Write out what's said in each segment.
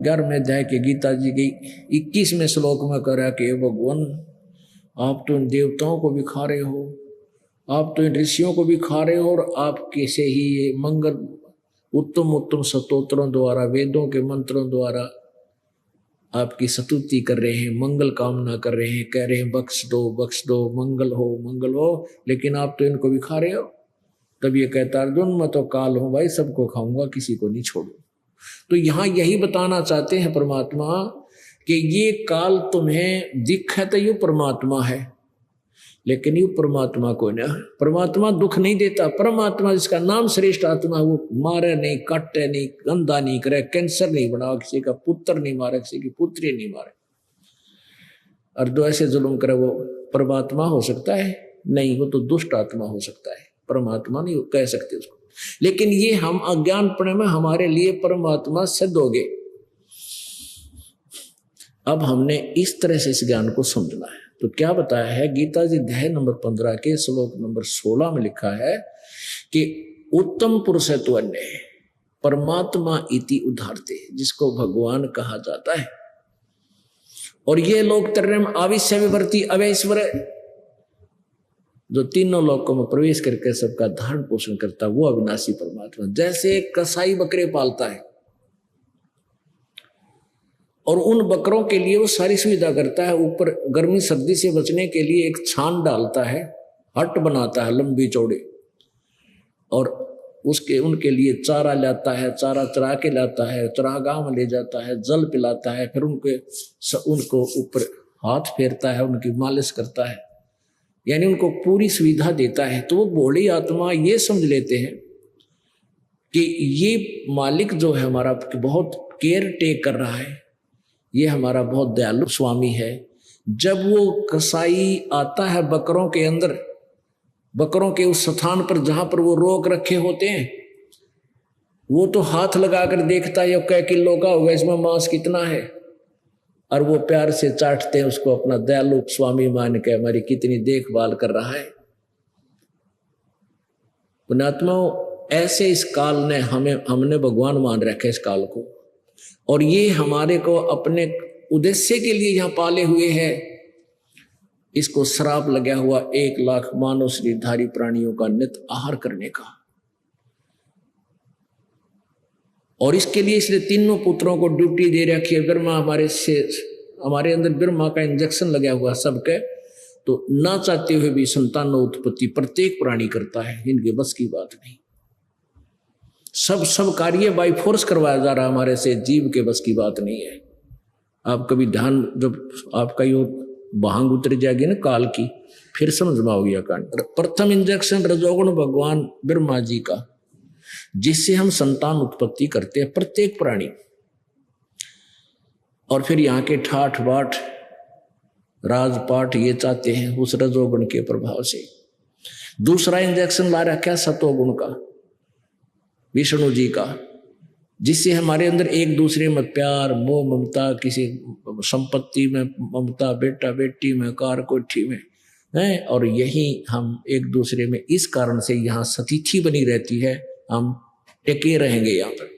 11वें अध्याय के गीता जी के 21वें श्लोक में कह रहा कि भगवान आप तो इन देवताओं को भी खा रहे हो, आप तो इन ऋषियों को भी खा रहे हो, और आप कैसे ही ये मंगल उत्तम उत्तम स्तोत्रों द्वारा, वेदों के मंत्रों द्वारा आपकी स्तुति कर रहे हैं, मंगल कामना कर रहे हैं, कह रहे हैं बख्श दो, मंगल हो, लेकिन आप तो इनको भी खा रहे हो। तब ये कहता अर्जुन मैं तो काल हूं भाई, सबको खाऊंगा, किसी को नहीं छोड़ू। तो यहां यही बताना चाहते हैं परमात्मा कि ये काल तुम्हें दिख है तो ये परमात्मा है, लेकिन ये परमात्मा को ना, परमात्मा दुख नहीं देता। परमात्मा जिसका नाम श्रेष्ठ आत्मा, वो मारे नहीं, काटे नहीं, गंदा नहीं करे, कैंसर नहीं बढ़ावा, किसी का पुत्र नहीं मारे, किसी की पुत्री नहीं मारे, और जो ऐसे जुल्म करे वो परमात्मा हो सकता है? नहीं, वो तो दुष्ट आत्मा हो सकता है, परमात्मा नहीं कह सकते उसको। लेकिन ये हम अज्ञानपणे में हमारे लिए परमात्मा सिद्ध हो गए। अब हमने इस तरह से इस ज्ञान को समझना है। तो क्या बताया है गीता जी अध्याय नंबर 15 के श्लोक नंबर 16 में लिखा है कि उत्तम पुरुष है तो अन्य है, परमात्मा इति उदाहरते, जिसको भगवान कहा जाता है। और ये लोग तरम आविश्य विवर्ती अवैश्वर, जो तीनों लोकों में प्रवेश करके सबका धारण पोषण करता, वो अविनाशी परमात्मा। जैसे कसाई बकरे पालता है और उन बकरों के लिए वो सारी सुविधा करता है, ऊपर गर्मी सर्दी से बचने के लिए एक छान डालता है, हट बनाता है लंबी चौड़ी, और उसके उनके लिए चारा लाता है, चारा चरा के लाता है, चरागाह में ले जाता है, जल पिलाता है, फिर उनको ऊपर हाथ फेरता है, उनकी मालिश करता है, यानी उनको पूरी सुविधा देता है। तो वो भोली आत्मा ये समझ लेते हैं कि ये मालिक जो है हमारा बहुत केयर टेक कर रहा है, ये हमारा बहुत दयालु स्वामी है। जब वो कसाई आता है बकरों के अंदर, बकरों के उस स्थान पर जहां पर वो रोक रखे होते हैं, वो तो हाथ लगाकर देखता है क्या किलो का होगा, इसमें मांस कितना है, और वो प्यार से चाटते हैं उसको, अपना दयालु स्वामी मान के हमारी कितनी देखभाल कर रहा है। पुण्यात्माओं, ऐसे इस काल ने हमने भगवान मान रखा है इस काल को, और ये हमारे को अपने उद्देश्य के लिए यहां पाले हुए हैं। इसको श्राप लगा हुआ 1 लाख मानव शरीरधारी प्राणियों का नित आहार करने का, और इसके लिए इसने तीनों पुत्रों को ड्यूटी दे रखी है। ब्रह्मा हमारे अंदर ब्रह्मा का इंजेक्शन लगा हुआ सबके, तो ना चाहते हुए भी संतान उत्पत्ति प्रत्येक प्राणी करता है, इनके बस की बात नहीं। सब कार्य बाय फोर्स करवाया जा रहा हमारे से, जीव के बस की बात नहीं है। आप कभी ध्यान, जब आपका यो भांग उतर जाएगी ना काल की, फिर समझ में आओगी कांड। प्रथम इंजेक्शन रजोगुण भगवान ब्रह्मा जी का, जिससे हम संतान उत्पत्ति करते हैं प्रत्येक प्राणी, और फिर यहाँ के ठाठ बाट राजपाट ये चाहते हैं उस रजोगुण के प्रभाव से। दूसरा इंजेक्शन ला रखा है सतोगुण का, विष्णु जी का, जिससे हमारे अंदर एक दूसरे में प्यार मोह ममता, किसी संपत्ति में ममता, बेटा बेटी में, कार कोठी में है, और यही हम एक दूसरे में इस कारण से यहाँ सतिथि बनी रहती है, हम टिके रहेंगे यहाँ पर।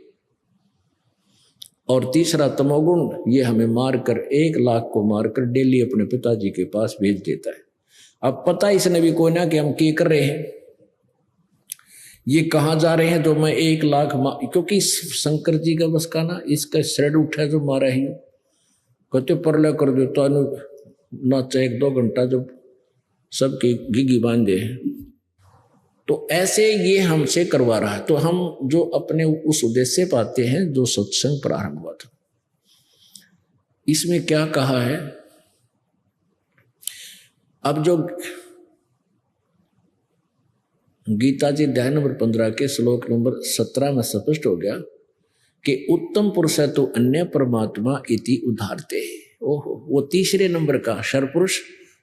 और तीसरा तमोगुण, ये हमें मारकर 1 लाख को मारकर डेली अपने पिताजी के पास भेज देता है। अब पता इसने भी कोई ना कि हम क्या कर रहे हैं, ये कहाँ जा रहे हैं, तो मैं 1 लाख क्योंकि शंकर जी का बस का ना, इसका श्रेड उठा जो मारा ही कहते परले कर दो तो नाचा 1-2 घंटा जो सबकी घिघी बांधे हैं। तो ऐसे ये हमसे करवा रहा है। तो हम जो अपने उस उद्देश्य पाते हैं जो सत्संग प्रारंभ हुआ था, इसमें क्या कहा है, अब जो गीता जी अध्याय नंबर 15 के श्लोक नंबर 17 में स्पष्ट हो गया कि उत्तम पुरुष है तो अन्य परमात्मा इति उदाहरते। ओहो, वो तीसरे नंबर का क्षर पुरुष,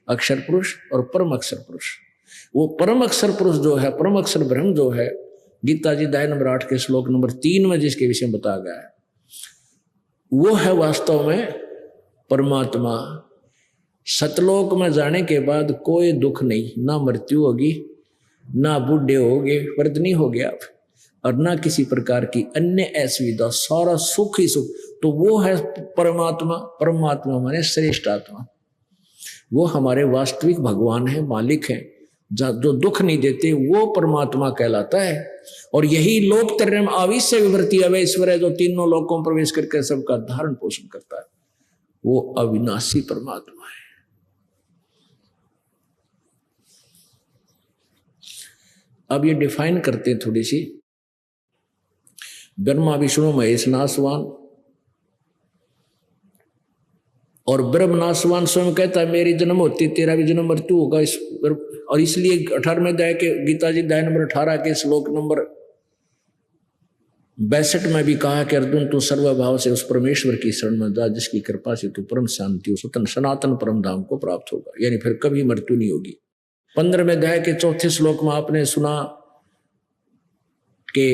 अक्षर पुरुष और परम अक्षर पुरुष, वो परम अक्षर पुरुष जो है, परम अक्षर ब्रह्म जो है, गीता जी अध्याय नंबर 8 के श्लोक नंबर 3 में जिसके विषय में बताया गया है, वो है वास्तव में परमात्मा। सतलोक में जाने के बाद कोई दुख नहीं, ना मृत्यु होगी, ना बूढ़े होगे, वर्तनी हो गया। और ना किसी प्रकार की अन्य असुविधा, सारा सुख ही सुख। तो वो है परमात्मा। परमात्मा माने श्रेष्ठ आत्मा, वो हमारे वास्तविक भगवान है, मालिक है, जो दुख नहीं देते, वो परमात्मा कहलाता है। और यही लोकत्रयम् आविश्य विभर्ति अवैश्वर है, जो तीनों लोकों में प्रवेश करके सबका धारण पोषण करता है, वो अविनाशी परमात्मा है। अब ये डिफाइन करते हैं थोड़ी सी। ब्रह्मा विष्णु महेश नासवान, और ब्रह्म नासवान स्वयं कहता है मेरी जन्म होती तेरा भी जन्म मृत्यु होगा। और इसलिए 18वें अध्याय के गीता जी अध्याय नंबर 18 के श्लोक नंबर 62 में भी कहा कि अर्जुन तू सर्वभाव से उस परमेश्वर की शरण में जा जिसकी कृपा से तू परम शांति स्वतंत्र सनातन परम धाम को प्राप्त होगा, यानी फिर कभी मृत्यु नहीं होगी। 15वें अध्याय के 4थे श्लोक में आपने सुना कि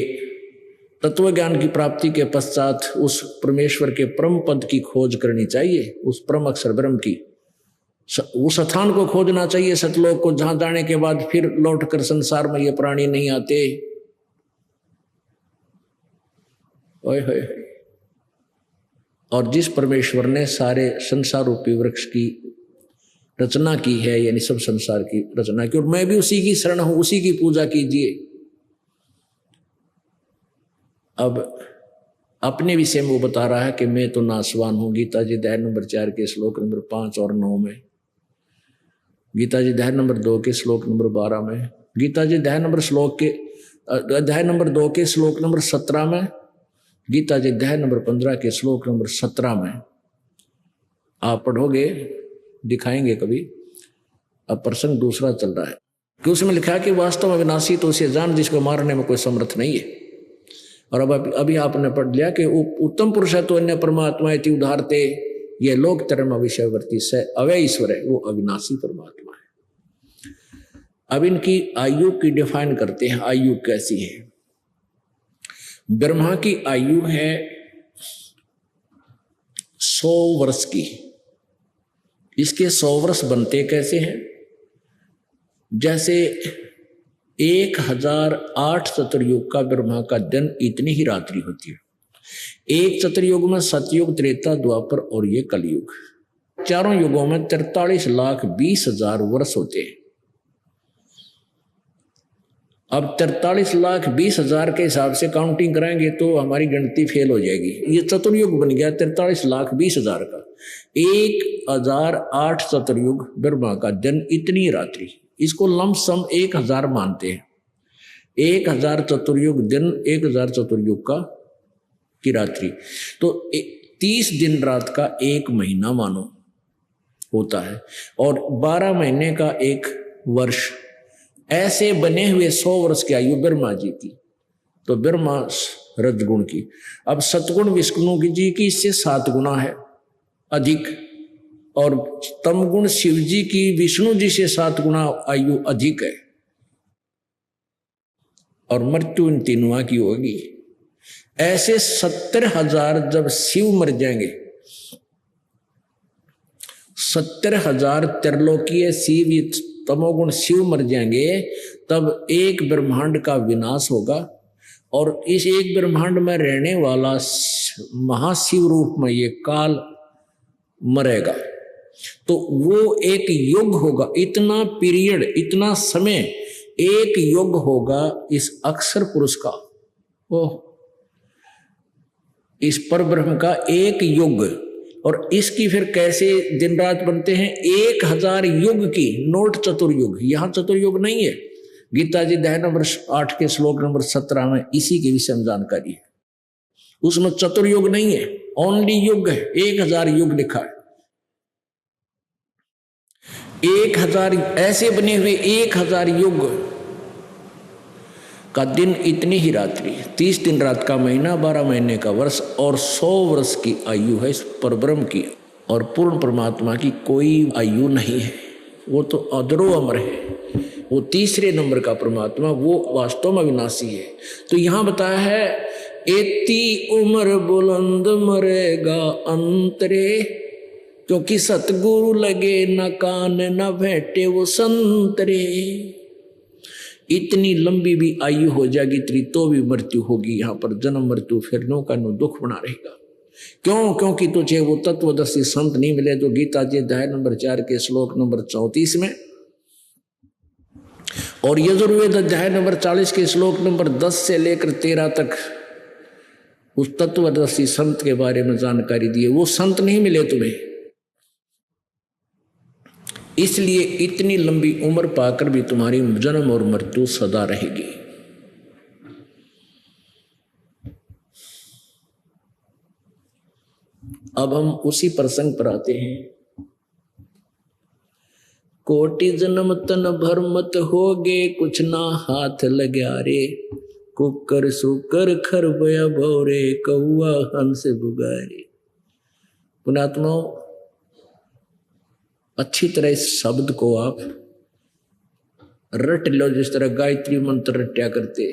तत्व ज्ञान की प्राप्ति के पश्चात उस परमेश्वर के परम पद की खोज करनी चाहिए, उस परम अक्षर ब्रह्म की, उस स्थान को खोजना चाहिए सतलोक को, जहां जाने के बाद फिर लौटकर संसार में ये प्राणी नहीं आते। ओए होए। और जिस परमेश्वर ने सारे संसार रूपी वृक्ष की रचना की है, यानी सब संसार की रचना की, और मैं भी उसी की शरण हूं, उसी की पूजा कीजिए। अब अपने विषय में वो बता रहा है कि मैं तो नासवान हूं। गीता जी अध्याय नंबर 4 के श्लोक नंबर 5 और 9 में, गीता जी अध्याय नंबर 2 के श्लोक नंबर 12 में, गीता जी अध्याय नंबर 2 के श्लोक नंबर 17 में, गीता जी अध्याय नंबर 15 के श्लोक नंबर 17 में आप पढ़ोगे, दिखाएंगे कभी। अब प्रसंग दूसरा चल रहा है कि उसमें लिखा है कि वास्तव में विनाशी तो उसे जान जिसको मारने में कोई समर्थ नहीं है। और अब अभी आपने पढ़ लिया कि उत्तम पुरुष है तो अन्य परमात्मा इति उदाहरते, ये लोकत्रयम् विषयवर्ती से अवय ईश्वर है, वो अविनाशी परमात्मा है। अब इनकी आयु की डिफाइन करते हैं, आयु कैसी है। ब्रह्मा की आयु है 100 वर्ष की। इसके 100 वर्ष बनते कैसे हैं? जैसे 1008 चतुर्युग का ब्रह्मा का दिन इतनी ही रात्रि होती है। एक चतुर्युग में सतयुग, त्रेता, द्वापर और ये कलयुग, चारों युगों में 43,20,000 वर्ष होते हैं। अब 43,20,000 के हिसाब से काउंटिंग कराएंगे तो हमारी गिनती फेल हो जाएगी। ये चतुर्युग बन गया 43,20,000 का। 1008 चतुर्युग ब्रह्मा का दिन इतनी रात्रि, इसको लमसम 1000 मानते हैं। 1000 चतुर्युग दिन, 1000 चतुर्युग का की रात्रि, तो 30 दिन रात का एक महीना मानो होता है, और 12 महीने का एक वर्ष। ऐसे बने हुए 100 वर्ष की आयु ब्रह्मा जी की, तो ब्रह्मा रजगुण की। अब सतगुण विष्णु जी की इससे 7 गुना है अधिक, और तमगुण शिव जी की विष्णु जी से 7 गुना आयु अधिक है, और मृत्यु इन तीनों की होगी। ऐसे 70,000 जब शिव मर जाएंगे, 70,000 त्रिलोकीय शिव तमोगुण शिव मर जाएंगे, तब एक ब्रह्मांड का विनाश होगा, और इस एक ब्रह्मांड में रहने वाला महाशिव रूप में ये काल मरेगा। तो वो एक युग होगा, इतना पीरियड, इतना समय, एक युग होगा इस अक्षर पुरुष का, ओह इस परब्रह्म का एक युग। और इसकी फिर कैसे दिन रात बनते हैं? 1000 युग की, नोट चतुर्युग, यहां चतुर्युग नहीं है। गीता जी अध्याय नंबर 8 के श्लोक नंबर 17 में इसी के विषय में जानकारी है। उसमें चतुर्युग नहीं है, ओनली युग है। 1000 युग लिखा है। 1000 ऐसे बने हुए 1000 युग का दिन, इतनी ही रात्रि, 30 दिन रात का महीना, 12 महीने का वर्ष, और 100 वर्ष की आयु है इस परब्रह्म की। और पूर्ण परमात्मा की कोई आयु नहीं है, वो तो अदरो अमर है, वो तीसरे नंबर का परमात्मा, वो वास्तव में विनाशी है। तो यहां बताया है, एती उम्र बुलंद मरेगा अंतरे, क्योंकि सतगुरु लगे न कान न भेटे वो संतरे। इतनी लंबी भी आयु हो जाएगी तेरी तो भी मृत्यु होगी। यहाँ पर जन्म मृत्यु फिर नो का नो दुख बना रहेगा। क्यों? क्योंकि तुझे वो तत्वदर्शी संत नहीं मिले जो गीता जी अध्याय नंबर 4 के श्लोक नंबर 34 में और यजुर्वेद अध्याय नंबर 40 के श्लोक नंबर 10 से लेकर 13 तक उस तत्वदर्शी संत के बारे में जानकारी दी है। वो संत नहीं मिले तुम्हें, इसलिए इतनी लंबी उम्र पाकर भी तुम्हारी जन्म और मृत्यु सदा रहेगी। अब हम उसी प्रसंग पर आते हैं। कोटि जन्म तन भर मत होगे कुछ ना हाथ लग्या रे, कुकर सुकर खरबया भौरे कौआ हंस बुगारे। पुणात्मा अच्छी तरह इस शब्द को आप रट लो, जिस तरह गायत्री मंत्र रट्या करते,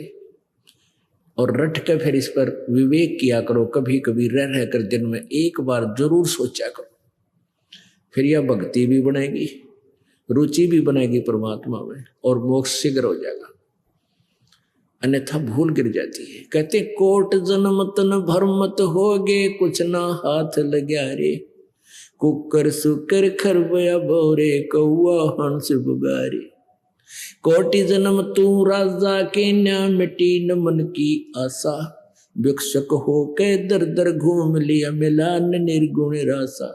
और रट के फिर इस पर विवेक किया करो। कभी कभी रह कर दिन में एक बार जरूर सोचा करो, फिर यह भक्ति भी बनेगी, रुचि भी बनेगी परमात्मा में, और मोक्ष शीघ्र हो जाएगा। अन्यथा भूल गिर जाती है। कहते कोट जन्म तन भर मत होगे कुछ ना हाथ लग्या रे, कुकर सुकर खरबया भौरे कौआ हंस बुगारे। कोटि जन्म तू राजा के न्या मिटी न मन की आशा, भिक्षक हो के दर दर घूम लिया मिला न निर्गुण रासा।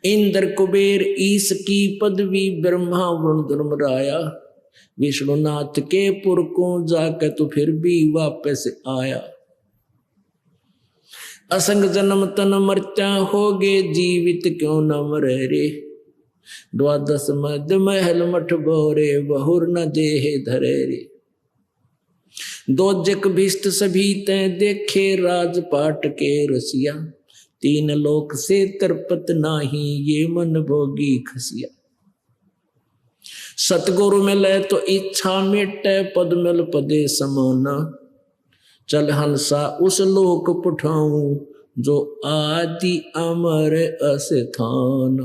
इंद्र कुबेर ईश की पदवी ब्रह्मा वरुण धर्मराया, विष्णुनाथ के पुर को जाकर तो फिर भी वापस आया। असंग जन्म तन मर्त्या होगे जीवित क्यों न मरे रे, द्वादश मद महल मठ बोरे बहुर न देह धरे रे। दो जक भिष्ट सभी तय देखे राजपाट के रसिया, तीन लोक से तरपत नाही ये मन भोगी खसिया। सतगुरु मिले तो इच्छा मिटे पद मिल पदे समाना, चल हंसा उस लोक पुठाऊं जो आदि अमर अस्थान।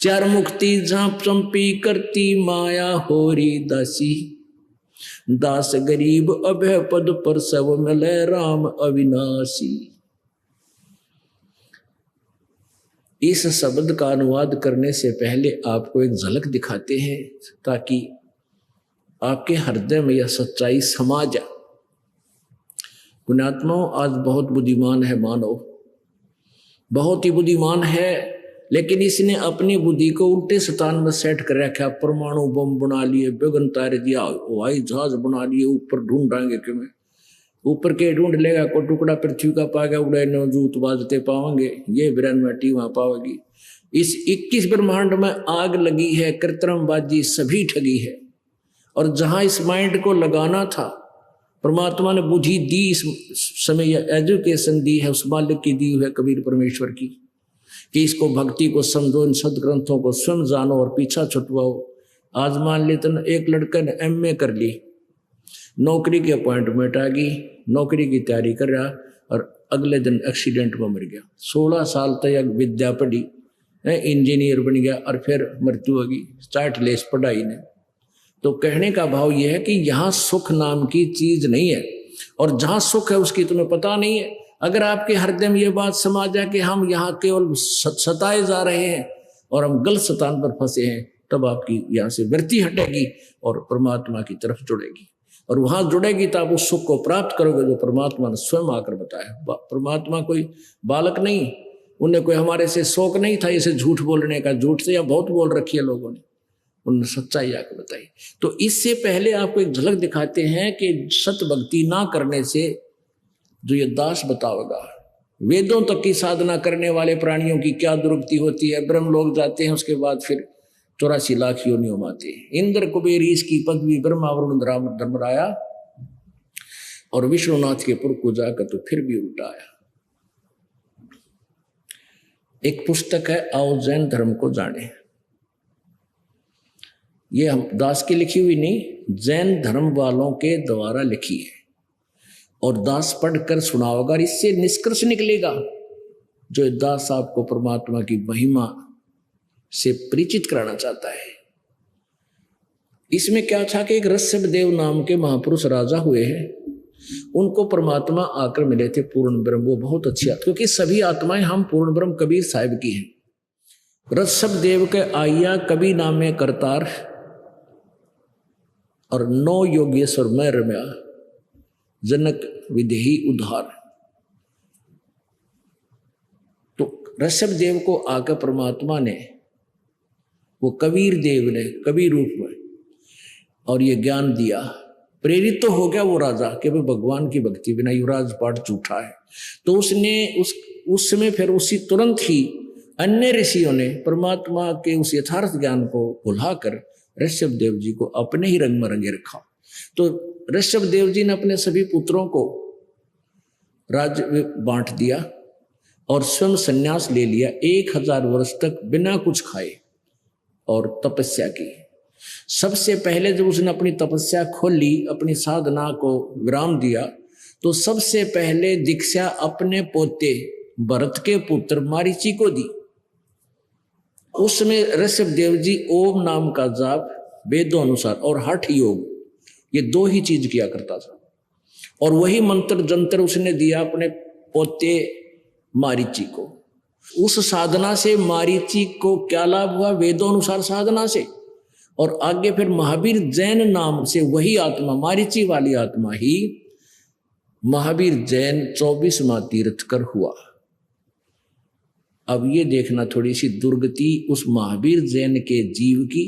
चार मुक्ति झांप चंपी करती माया होरी दासी, दास गरीब अभय पद पर सब मिले राम अविनाशी। इस शब्द का अनुवाद करने से पहले आपको एक झलक दिखाते हैं ताकि आपके हृदय में यह सच्चाई समा जाए। पुण्यात्माओं, आज बहुत बुद्धिमान है मानव, बहुत ही बुद्धिमान है, लेकिन इसने अपनी बुद्धि को उल्टे स्थान में सेट कर रखा। परमाणु बम बना लिए, बेगन तार दिया, हवाई जहाज बना लिए, ऊपर ढूंढाएंगे कि मैं ऊपर के ढूंढ लेगा को टुकड़ा पृथ्वी का पाएगा उड़े न जूत बाजते पाओगे, ये बिरनवटी वहां पाओगी। इस 21 ब्रह्मांड में आग लगी है, कृत्रिमबाजी सभी ठगी है। और जहां इस माइंड को लगाना था, परमात्मा ने बुद्धि दी, इस समय एजुकेशन दी है, उस मालिक की दी हुई है कबीर परमेश्वर की, कि इसको भक्ति को समझो, इन सदग्रंथों को स्वयं जानो और पीछा छुटवाओ। आज मान लेते ना, एक लड़के ने MA कर ली, नौकरी की अपॉइंटमेंट आ गई, नौकरी की तैयारी कर रहा और अगले दिन एक्सीडेंट में मर गया। 16 साल तक विद्या पढ़ी, इंजीनियर बन गया और फिर मृत्यु होगी, स्टार्ट लेस पढ़ाई ने। तो कहने का भाव यह है कि यहाँ सुख नाम की चीज नहीं है, और जहाँ सुख है उसकी तुम्हें पता नहीं है। अगर आपके हृदय में ये बात समा जाए कि हम यहाँ केवल सताए जा रहे हैं और हम गलत स्थान पर फंसे हैं, तब आपकी यहाँ से वृत्ति हटेगी और परमात्मा की तरफ जुड़ेगी, और वहां जुड़ेगी तो आप उस सुख को प्राप्त करोगे जो परमात्मा ने स्वयं आकर बताया। परमात्मा कोई बालक नहीं, उन्हें कोई हमारे से शौक नहीं था इसे झूठ बोलने का। झूठ से या बहुत बोल रखी है लोगों ने, उन्होंने सच्चाई आकर बताई। तो इससे पहले आपको एक झलक दिखाते हैं कि सत भक्ति ना करने से जो ये दास बताओगा, वेदों तक की साधना करने वाले प्राणियों की क्या दुर्गति होती है। ब्रह्म लोग जाते हैं, उसके बाद फिर 84 लाख योनियों में आते हैं। इंद्र कुबेर ईश की पदवी ब्रह्मा वरुण धर्मराया, और विष्णुनाथ के पुर को जाकर तो फिर भी उल्टा आया। एक पुस्तक है आओ जैन धर्म को जाने, ये हम दास की लिखी हुई नहीं, जैन धर्म वालों के द्वारा लिखी है, और दास पढ़कर सुनाओगा। इससे निष्कर्ष निकलेगा जो दास आपको परमात्मा की महिमा से परिचित कराना चाहता है। इसमें क्या था कि एक ऋषभ देव नाम के महापुरुष राजा हुए हैं, उनको परमात्मा आकर मिले थे पूर्ण ब्रह्म। वो बहुत अच्छी क्योंकि सभी आत्माएं हम पूर्ण ब्रह्म कबीर साहिब की हैं। ऋषभ देव के आइया कवि नामे करतार और 9 योगेश्वर मैं रम्या जनक विदेही उद्धार। तो ऋषभ देव को आकर परमात्मा ने, वो कबीर देव ने कवि रूप में और ये ज्ञान दिया। प्रेरित तो हो गया वो राजा कि भाई भगवान की भक्ति बिना युवराज पाठ झूठा है। तो उसने उस समय फिर उसी तुरंत ही अन्य ऋषियों ने परमात्मा के उस यथार्थ ज्ञान को भुलाकर ऋषभ देव जी को अपने ही रंग में रंगे रखा। तो ऋषभ देव जी ने अपने सभी पुत्रों को राज्य बांट दिया और स्वयं संन्यास ले लिया। 1000 वर्ष तक बिना कुछ खाए और तपस्या की। सबसे पहले जब उसने अपनी तपस्या खोली, अपनी साधना को विराम दिया, तो सबसे पहले दीक्षा अपने पोते भरत के पुत्र मारीची को दी। उसमें ऋषभ देव जी ओम नाम का जाप वेदों अनुसार और हठ योग, ये 2 ही चीज किया करता था। और वही मंत्र जंतर उसने दिया अपने पोते मारीची को। उस साधना से मारीची को क्या लाभ हुआ? वेदों अनुसार साधना से। और आगे फिर महावीर जैन नाम से वही आत्मा, मारीची वाली आत्मा ही महावीर जैन 24वां तीर्थकर हुआ। अब ये देखना थोड़ी सी दुर्गति उस महावीर जैन के जीव की,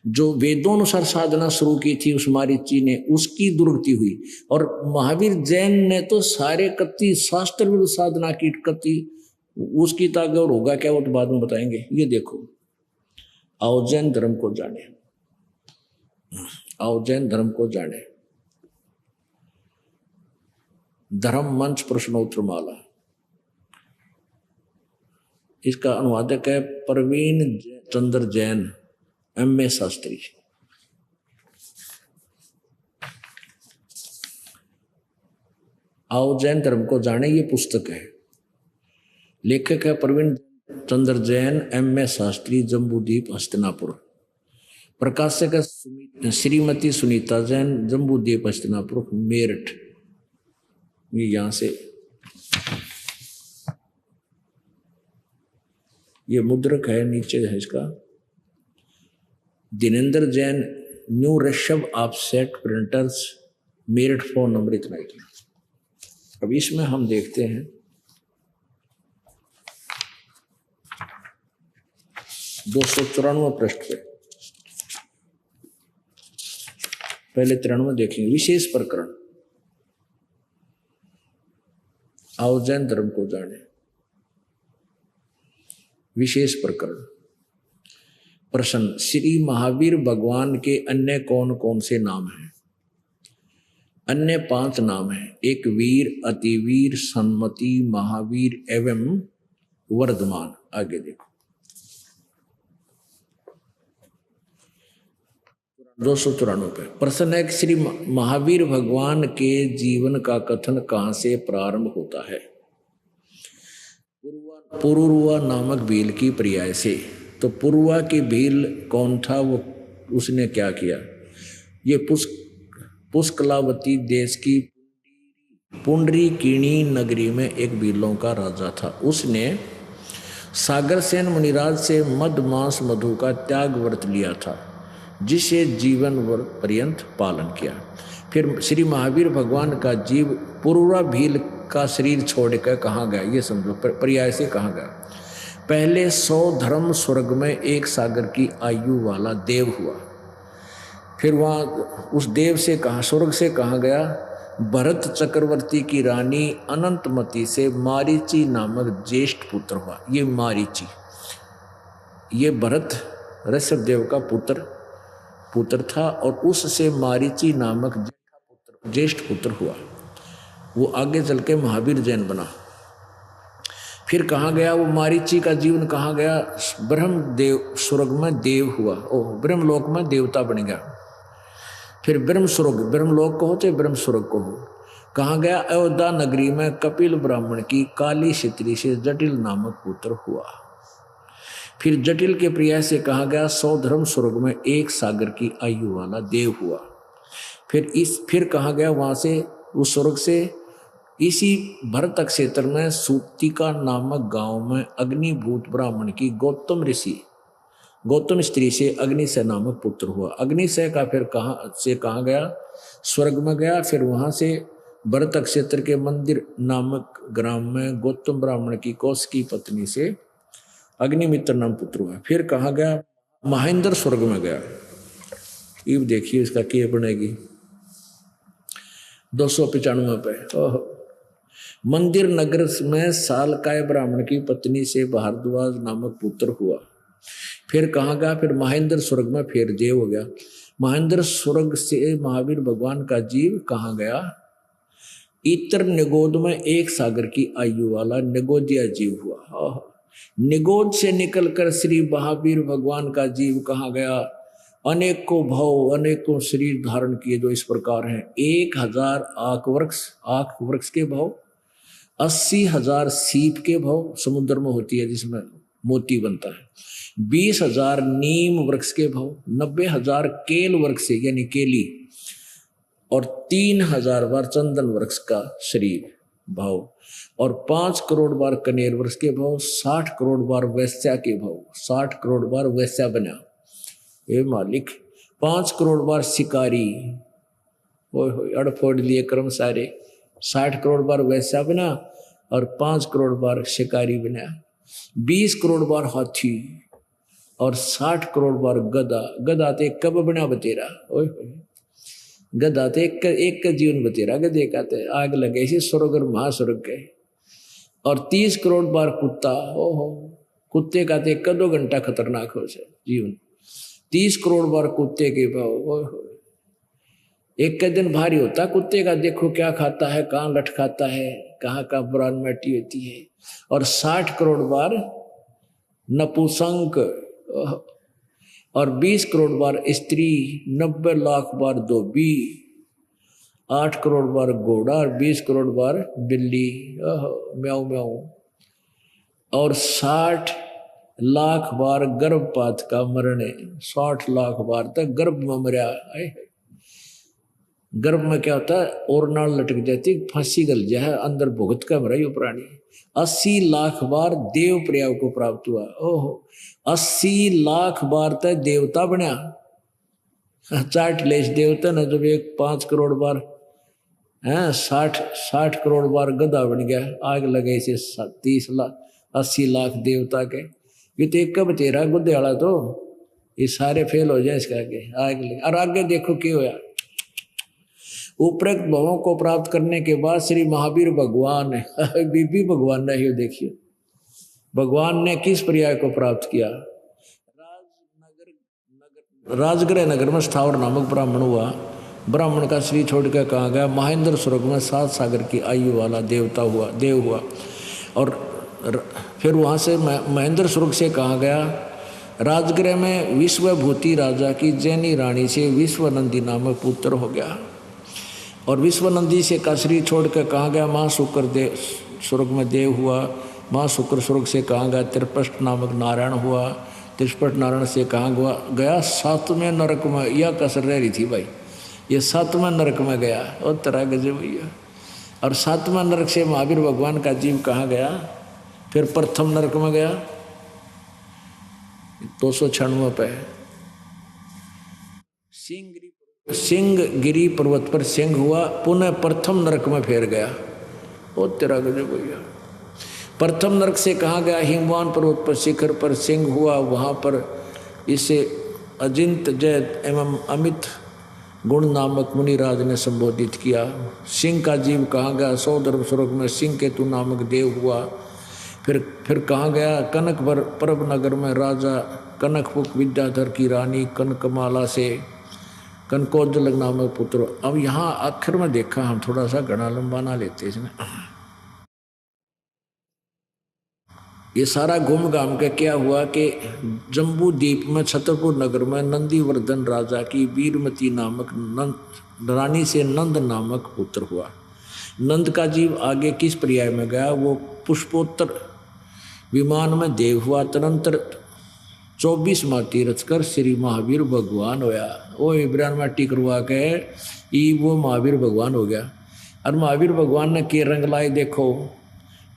जो वेदों अनुसार साधना शुरू की थी उस मारीची ने, उसकी दुर्गति हुई। और महावीर जैन ने तो सारे कति शास्त्र विरुद्ध साधना की कति, उसकी ताकत और होगा क्या वो तो बाद में बताएंगे। ये देखो, आओ जैन धर्म को जाने, आओ जैन धर्म को जाने। धर्म मंच प्रश्नोत्तर माला, इसका अनुवादक है प्रवीण चंद्र जैन MA शास्त्री। आओ जैन धर्म को जाने, ये पुस्तक है। लेखक है प्रवीण चंद्र जैन MA शास्त्री, जम्बूद्वीप हस्तिनापुर। प्रकाशक है श्रीमती सुनीता जैन, जम्बूद्वीप हस्तिनापुर मेरठ। ये यहां से ये मुद्रक है, नीचे है इसका Dinendra Jain, new Rishabh offset printers Meerut, phone number इतना इतना। अब इसमें हम देखते हैं 294 पृष्ठ पे, पहले 93 देखेंगे। विशेष प्रकरण, आओ जैन धर्म को जाने। विशेष प्रकरण प्रश्न, श्री महावीर भगवान के अन्य कौन कौन से नाम हैं? अन्य 5 नाम हैं। एक वीर, अतिवीर, सन्मति, महावीर एवं वर्धमान। आगे देखो 294 पे प्रश्न है कि श्री महावीर भगवान के जीवन का कथन कहाँ से प्रारंभ होता है? पुरुरवा नामक भील की पर्याय से। तो पुरुरवा की भील कौन था? वो उसने क्या किया? ये पुष्कलावती देश की पुंडरीकिणी नगरी में एक भीलों का राजा था। उसने सागरसेन मुनिराज से मद मांस मधु का त्याग व्रत लिया था, जिसे जीवन पर्यंत पालन किया। फिर श्री महावीर भगवान का जीव पुरुरवा भील का शरीर छोड़कर कहाँ गया? ये समझो, पर्याय से कहाँ गया? पहले 100 धर्म स्वर्ग में एक सागर की आयु वाला देव हुआ। फिर वहाँ उस देव से कहाँ, स्वर्ग से कहाँ गया? भरत चक्रवर्ती की रानी अनंतमती से मारीची नामक ज्येष्ठ पुत्र हुआ। ये मारीची, ये भरत ऋषभ देव का पुत्र था और उससे मारीची नामक ज्येष्ठ पुत्र हुआ। वो आगे चल के महावीर जैन बना। फिर कहाँ गया वो मारीची का जीवन? कहाँ गया? ब्रह्म देव स्वर्ग में देव हुआ। ब्रह्मलोक में देवता बन गया। फिर ब्रह्मलोक को हो चाहे ब्रह्म स्वर्ग को हो, कहाँ गया? अयोध्या नगरी में कपिल ब्राह्मण की काली क्षत्री से जटिल नामक पुत्र हुआ। फिर जटिल के प्रिय से कहा गया 100 धर्म स्वर्ग में 1 सागर की आयु वाला देव हुआ। फिर कहा गया वहां से उस स्वर्ग से इसी भरत क्षेत्र में सूतिका नामक गांव में अग्निभूत ब्राह्मण की गौतम स्त्री से अग्निशय नामक पुत्र हुआ। अग्निशय का फिर कहा गया स्वर्ग में गया। फिर वहां से भरत क्षेत्र के मंदिर नामक ग्राम में गौतम ब्राह्मण की कौश की पत्नी से अग्निमित्र नाम पुत्र हुआ। फिर कहा गया महेंद्र स्वर्ग में गया। अब देखिए इसका क्या बनेगी 295 पे। मंदिर नगर में सालकाय ब्राह्मण की पत्नी से भारद्वाज नामक पुत्र हुआ। फिर कहा गया फिर महेंद्र स्वर्ग में फिर देव हो गया। महेंद्र स्वर्ग से महावीर भगवान का जीव कहा गया इतर निगोद में 1 सागर की आयु वाला निगोदिया जीव हुआ। निगोद से निकलकर श्री महावीर भगवान का जीव कहा गया अनेकों भाव अनेकों शरीर धारण किए जो इस प्रकार हैं। 1000 आक वृक्ष के भाव, 80,000 सीप के भाव समुद्र में होती है जिसमें मोती बनता है, 20,000 नीम वृक्ष के भाव, 90,000 केल वृक्ष से यानी केली और 3,000 बार चंदन वृक्ष का शरीर भाव और 5 करोड़ बार कनेर वृक्ष के भाव, 60 करोड़ बार वैश्या के भाव, 60 करोड़ बार वैश्या बना ये मालिक, 5 करोड़ बार शिकारी अड़फोड़ लिए क्रम सारे, 60 करोड़ बार वैश्या बना और 5 करोड़ बार शिकारी बना, 20 करोड़ बार हाथी और 60 करोड़ बार गधा ते कब बना बतेरा गधा ते एक का जीवन बतेरा गधे का ते आग लगे से स्वर्ग और महास्वर्ग के और 30 करोड़ बार कुत्ता कुत्ते का ते 1-2 घंटा खतरनाक हो से जीवन, 30 करोड़ बार कुत्ते के भाव एक का दिन भारी होता कुत्ते का, देखो क्या खाता है, कहाँ लट खाता है, कहाँ का बुरान मैटी होती है और 60 करोड़ बार नपुंसक और 20 करोड़ बार स्त्री, 90 लाख बार धोबी, 8 करोड़ बार घोड़ा और 20 करोड़ बार बिल्ली म्याऊ म्याऊ और 60 लाख बार गर्भपात का मरने, 60 लाख बार तक गर्भ में मरा। गर्भ में क्या होता है और नाल लटक जाती फांसी गल जाए अंदर भुगत का मरा यो प्राणी। 80 लाख बार देव प्रयाग को प्राप्त हुआ। 80 लाख बार तक देवता बना, 60 लेश देवता न जब 5 करोड़ बार 60 करोड़ बार गधा बन गया, आग लगे से 80 लाख देवता के, ये तो एक कब तेरा गुद्दे वाला तो ये सारे फेल हो जाए इसका आगे आग लगे। और आगे देखो क्या होया, उपरोक्त भावों को प्राप्त करने के बाद श्री महावीर भगवान बीबी भगवान ने ही देखिए भगवान ने किस पर्याय को प्राप्त किया, राजगृह नगर में स्थावर नामक ब्राह्मण हुआ। ब्राह्मण का श्री छोड़ कर कहा गया महेंद्र स्वर्ग में 7 सागर की आयु वाला देव हुआ और फिर वहां से महेंद्र स्वर्ग से कहा गया राजगृह में विश्वभूति राजा की जैनी रानी से विश्वनंदी नामक पुत्र हो गया और विश्वनंदी से का श्री छोड़ कर कहा गया माँ शुक्र देव स्वर्ग में देव हुआ। माँ शुक्र स्वर्ग से कहा गया त्रिपष्ट नामक नारायण हुआ। त्रिपष्ट नारायण से कहा गया 7वें नरक में, यह कसर रह रही थी भाई, ये 7वें नरक में गया और तरह गजब भैया। और 7वें नरक से महावीर भगवान का जीव कहा गया, फिर प्रथम नरक में गया 296 पे सिंहगिरी पर्वत पर सिंह हुआ, पुनः प्रथम नरक में फिर गया और तेरा गजब भैया। प्रथम नरक से कहा गया हिमवान पर्वत पर शिखर पर सिंह हुआ, वहां पर इसे अजिंत जय एवं अमित गुण नामक मुनिराज ने संबोधित किया। सिंह का जीव कहा गया 100 धर्म स्वर्ग में सिंह केतु नामक देव हुआ। फिर कहा गया कनक परब नगर में राजा कनकपुक विद्याधर की रानी कनकमाला से कनकोजल नामक पुत्र। अब यहाँ आखिर में देखा हम थोड़ा सा घना लंबा ना लेते इसमें, ये सारा घूम घाम के क्या हुआ कि जम्बू द्वीप में छतरपुर नगर में नंदीवर्धन राजा की वीरमती नामक रानी से नंद नामक पुत्र हुआ। नंद का जीव आगे किस पर्याय में गया, वो पुष्पोत्तर विमान में देव हुआ। तदंतर 24वां तीर्थ कर श्री महावीर भगवान होया। वो इब्राहिम टिक करवा के वो महावीर भगवान हो गया। और महावीर भगवान ने के रंग लाए देखो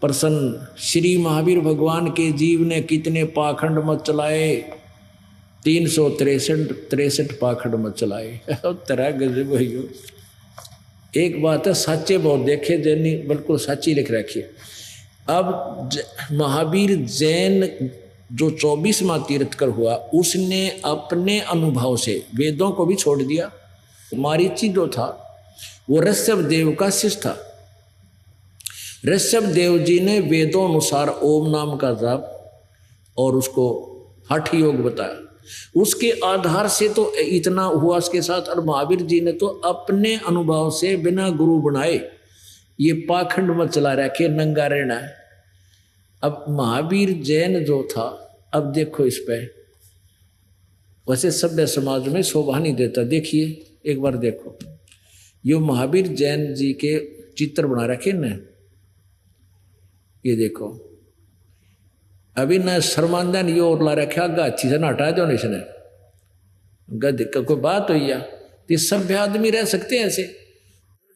प्रसन्न। श्री महावीर भगवान के जीव ने कितने पाखंड मत चलाए, 363 पाखंड मत चलाए। तरह गजब भैया। एक बात है सच्चे बहुत देखे जैनी बिल्कुल सच्ची लिख रखी है। अब महावीर जैन जो 24वां तीर्थकर हुआ उसने अपने अनुभव से वेदों को भी छोड़ दिया। मारीची जो था वो ऋषभ देव का शिष्य था। ऋषभ देव जी ने वेदों अनुसार ओम नाम का जाप और उसको हठ योग बताया। उसके आधार से तो इतना हुआ उसके साथ। और महावीर जी ने तो अपने अनुभव से बिना गुरु बनाए ये पाखंड मत चला रखे, नंगा रहना है। अब महावीर जैन जो था, अब देखो इस पे वैसे सभ्य समाज में शोभा नहीं देता। देखिए एक बार देखो, यो महावीर जैन जी के चित्र बना रखे न, ये देखो। अभी न शर्मांदा नहीं और ला रखा गा अच्छी से ना हटा दो इसने गद कोई बात हुई या तो सभ्य आदमी रह सकते हैं ऐसे।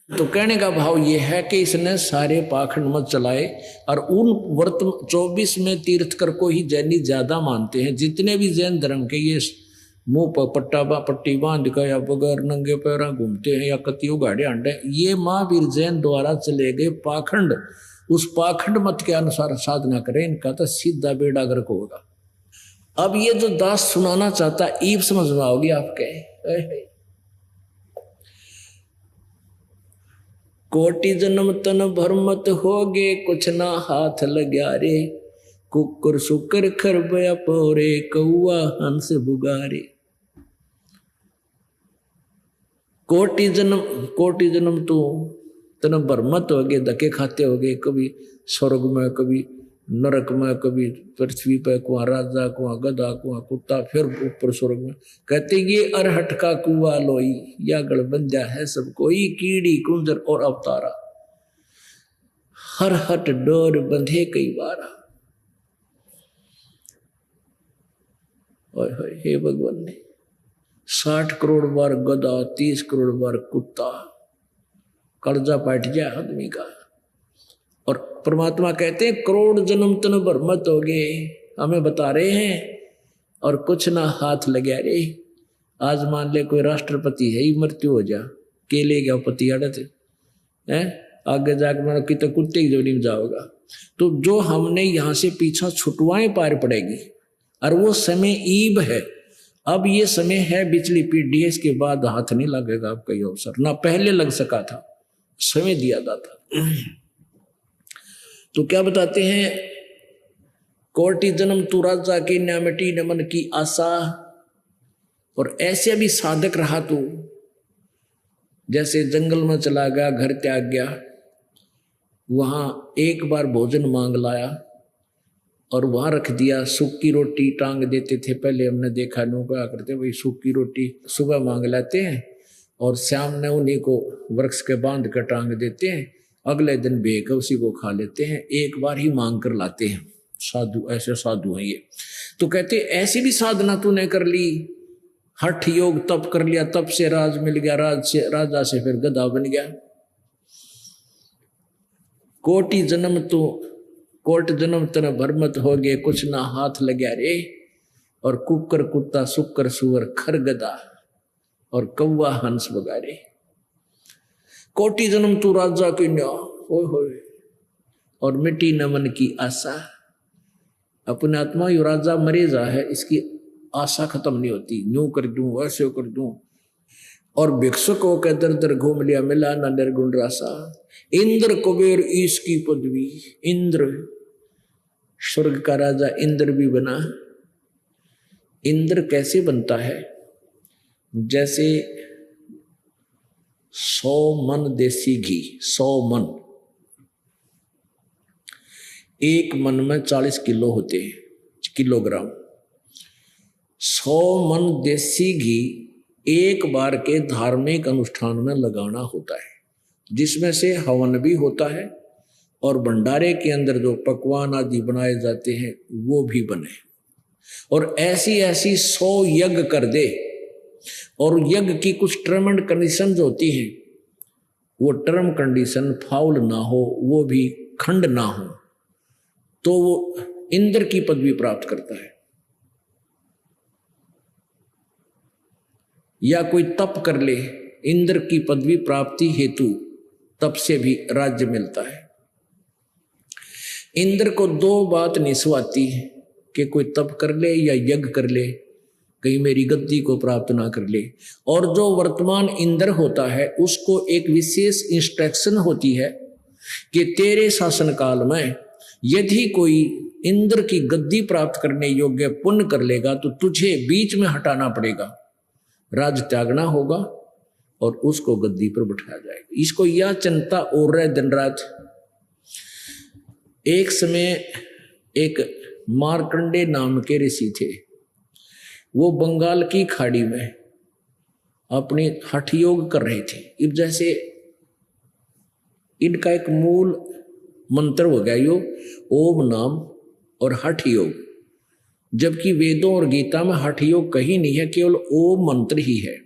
तो कहने का भाव ये है कि इसने सारे पाखंड मत चलाए। और उन वर्त 24 में तीर्थकर को ही जैनी ज्यादा मानते हैं। जितने भी जैन धर्म के ये मुंह पर पट्टी बांध कर या बगैर नंगे पैरा घूमते हैं या कतियों गाड़े अंडे, ये महावीर जैन द्वारा चले गए पाखंड। उस पाखंड मत के अनुसार साधना करें, इनका तो सीधा बेड़ा गर्क होगा। अब ये जो दास सुनाना चाहता ईब समझ में आओगी आपके। कोटि जन्म तन भरमत होगे कुछ ना हाथ लग्या रे, कुकुर सुकर खरबया पोरे कौआ हंस बुगारे। कोटि जन्म तो तन भरमत हो गए, धक्के खाते हो गए, कभी स्वर्ग में कभी नरक में कभी पृथ्वी पर, कुआ राजा कुआ गधा कुआ कुत्ता, फिर ऊपर स्वर्ग में। कहते ये अरहट का कुआ लोई या गड़बंजा है सब कोई, कीड़ी कुंजर और अवतारा हर हट डोर बंधे कई बारा। हे भगवान ने 60 करोड़ बार गधा, 30 करोड़ बार कुत्ता, कर्जा पाट जाए आदमी का। और परमात्मा कहते हैं करोड़ जन्म तन भरमत हो गए, हमें बता रहे हैं और कुछ ना हाथ लगे रे। आज मान ले कोई राष्ट्रपति है ही मृत्यु हो जा, केले गया पति अड़त है, आगे जाकर मैंने कितने कुत्ते की जोड़ी में जाओगा। तो जो हमने यहाँ से पीछा छुटवाएं पार पड़ेगी। और वो समय ईब है। अब ये समय है बिचली पीढ़ी, इसके बाद हाथ नहीं लगेगा आपका ये अवसर, ना पहले लग सका था, समय दिया जाता। तो क्या बताते हैं, कोटि जन्म तू राजा की न्यामटी न मन की आशा। और ऐसे भी साधक रहा तू, जैसे जंगल में चला गया, घर त्याग गया, वहां एक बार भोजन मांग लाया और वहां रख दिया। सूखी रोटी टांग देते थे पहले, हमने देखा लोग क्या करते, वही सूखी रोटी सुबह मांग लाते हैं और शाम में उन्हीं को वृक्ष के बांध कर टांग देते हैं, अगले दिन बेक उसी को खा लेते हैं। एक बार ही मांग कर लाते हैं साधु, ऐसे साधु हैं ये। तो कहते ऐसी भी साधना तूने कर ली, हठ योग तप कर लिया, तप से राज मिल गया, राजा से फिर गधा बन गया। कोटि जन्म तन भरमत हो गए कुछ ना हाथ लग्या रे। और कुकर कुत्ता सुकर सुअर खर गधा और कौवा हंस बगारे। कोटि जन्म तू राजा की न्या होए और मिट्टी न मन की आशा। अपने आत्मा यू राजा मरे जा है, इसकी आशा खत्म नहीं होती, यूं कर दूं वैसे कर दूं। और भिक्षुक होकर दर दर घूम लिया, मिला न निर्गुण रासा। इंद्र कुबेर ईश की पदवी, इंद्र स्वर्ग का राजा इंद्र भी बना। इंद्र कैसे बनता है, जैसे 100 मन देसी घी, 100 मन, एक मन में 40 किलो होते हैं, किलोग्राम। 100 मन देसी घी एक बार के धार्मिक अनुष्ठान में लगाना होता है, जिसमें से हवन भी होता है और भंडारे के अंदर जो पकवान आदि बनाए जाते हैं वो भी बने। और ऐसी ऐसी 100 यज्ञ कर दे, और यज्ञ की कुछ टर्म एंड कंडीशन होती है, वो टर्म कंडीशन फाउल ना हो, वो भी खंड ना हो, तो वो इंद्र की पदवी प्राप्त करता है। या कोई तप कर ले, इंद्र की पदवी प्राप्ति हेतु तप से भी राज्य मिलता है। इंद्र को 2 बात नहीं सुहाती कि कोई तप कर ले या यज्ञ कर ले, कहीं मेरी गद्दी को प्राप्त ना कर ले। और जो वर्तमान इंद्र होता है उसको एक विशेष इंस्ट्रक्शन होती है कि तेरे शासन काल में यदि कोई इंद्र की गद्दी प्राप्त करने योग्य पुण्य कर लेगा तो तुझे बीच में हटाना पड़ेगा, राज त्यागना होगा और उसको गद्दी पर बिठाया जाएगा। इसको यह चिंता और रहे दिन रात। एक समय एक मार्कंडे नाम के ऋषि थे, वो बंगाल की खाड़ी में अपनी हठ योग कर रहे थे। अब जैसे इनका एक मूल मंत्र हो गया यो ओम नाम और हठ योग, जबकि वेदों और गीता में हठ योग कहीं नहीं है, केवल ओम मंत्र ही है।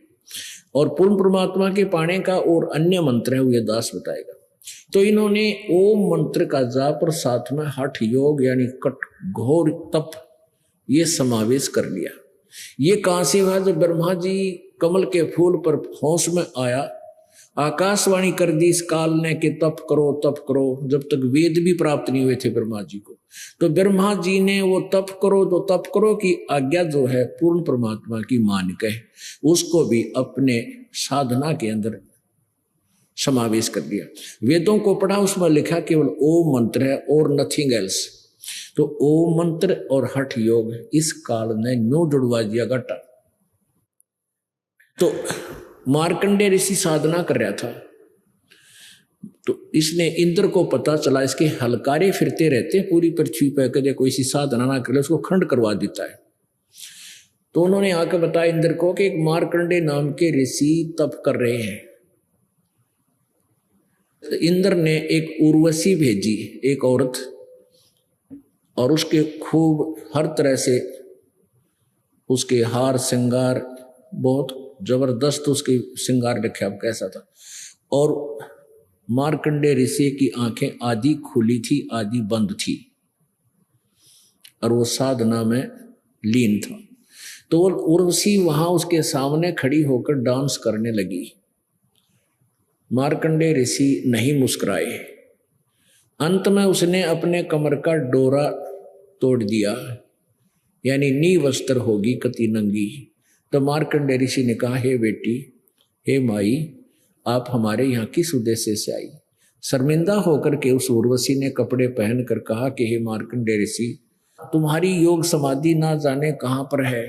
और पूर्ण परमात्मा के पाने का और अन्य मंत्र है, वो ये दास बताएगा। तो इन्होंने ओम मंत्र का जाप और साथ में हठ योग यानी घोर तप ये समावेश कर लिया। ये कहां से हुआ? जब ब्रह्मा जी कमल के फूल पर होश में आया, आकाशवाणी कर दी इस काल ने कि तप करो तप करो, जब तक वेद भी प्राप्त नहीं हुए थे ब्रह्मा जी को। तो ब्रह्मा जी ने वो तप करो तो तप करो की आज्ञा जो है पूर्ण परमात्मा की मान के उसको भी अपने साधना के अंदर समावेश कर दिया। वेदों को पढ़ा, उसमें लिखा केवल ओम मंत्र है और नथिंग एल्स। तो ओम मंत्र और हठ योग इस काल ने न्यू जुड़वा दिया घटा। तो मार्कंडे ऋषि साधना कर रहा था, तो इसने इंद्र को पता चला इसके हलकारे फिरते रहते पूरी पृथ्वी पर, कदे कोई सी साधना ना करे उसको खंड करवा देता है। तो उन्होंने आकर बताया इंद्र को कि एक मार्कंडे नाम के ऋषि तप कर रहे हैं। तो इंद्र ने एक उर्वशी भेजी, एक औरत, और उसके खूब हर तरह से उसके हार श्रृंगार बहुत जबरदस्त उसके श्रृंगार रखे, अब कैसा था। और मार्कंडे ऋषि की आंखें आधी खुली थी आधी बंद थी, और वो साधना में लीन था। तो उर्वशी वहां उसके सामने खड़ी होकर डांस करने लगी। मार्कंडे ऋषि नहीं मुस्कुराए। अंत में उसने अपने कमर का डोरा तोड़ दिया, यानी नी वस्त्र होगी कति नंगी। तो मार्कंडे ऋषि ने कहा, हे बेटी, हे माई, आप हमारे यहाँ किस उद्देश्य से आई? शर्मिंदा होकर के उस उर्वशी ने कपड़े पहनकर कहा कि हे मार्कंडे ऋषि, तुम्हारी योग समाधि ना जाने कहाँ पर है,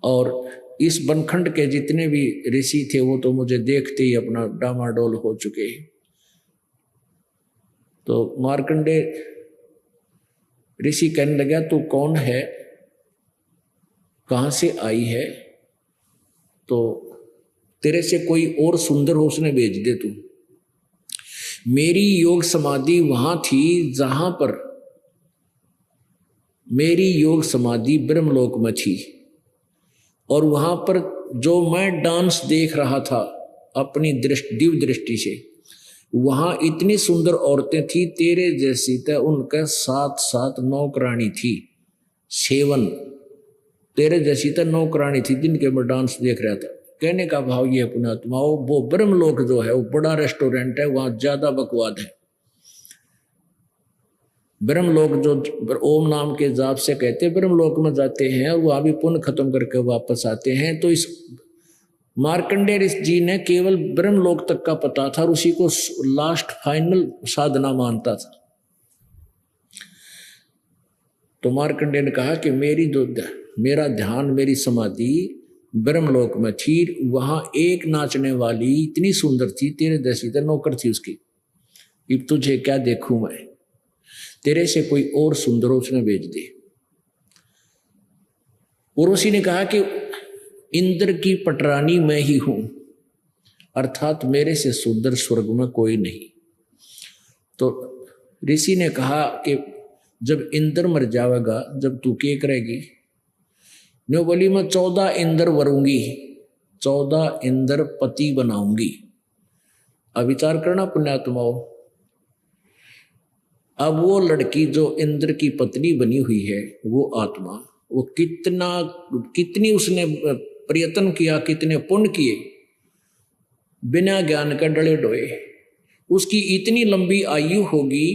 और इस बनखंड के जितने भी ऋषि थे वो तो मुझे देखते ही अपना डामाडोल हो चुके। तो मार्कंडे ऋषि कहने लगा, तू कौन है, कहां से आई है? तो तेरे से कोई और सुंदर हो उसने भेज दे तू। मेरी योग समाधि वहां थी जहां पर मेरी योग समाधि ब्रह्मलोक में थी, और वहां पर जो मैं डांस देख रहा था अपनी दिव्य दृष्टि से, वहां इतनी सुंदर औरतें थी तेरे जैसी, तो उनके 7 नौकरानी थी, 7 तेरे जैसी तो नौकरानी थी जिनके मैं डांस देख रहा था। कहने का भाव ये पुण्यात्माओं, वो ब्रह्मलोक जो है वो बड़ा रेस्टोरेंट है, वहां ज्यादा बकवाद है। ब्रह्मलोक जो ओम नाम के जाप से कहते ब्रह्मलोक में जाते हैं और वहां भी पुण्य खत्म करके वापस आते हैं। तो इस मार्कंडे ऋषि जी ने केवल ब्रह्मलोक तक का पता था और उसी को लास्ट फाइनल साधना मानता था। तो मार्कंडे ने कहा कि मेरा ध्यान, मेरी समाधि ब्रह्मलोक में थी, वहां एक नाचने वाली इतनी सुंदर थी तेरे जैसी तो नौकर थी उसकी। अब तुझे क्या देखूं मैं, तेरे से कोई और सुंदर उसने भेज दे। उर्वशी ने कहा कि इंद्र की पटरानी मैं ही हूं, अर्थात मेरे से सुंदर स्वर्ग में कोई नहीं। तो ऋषि ने कहा कि जब इंद्र मर जाएगा, जब तू के करेगी? न्यो बोली मैं 14 इंद्र वरूंगी, 14 इंद्र पति बनाऊंगी। अब विचार करना पुण्यात्माओं, अब वो लड़की जो इंद्र की पत्नी बनी हुई है, वो आत्मा, वो कितनी उसने प्रयत्न किया, कितने पुण्य किए, बिना ज्ञान का डले डोए। उसकी इतनी लंबी आयु होगी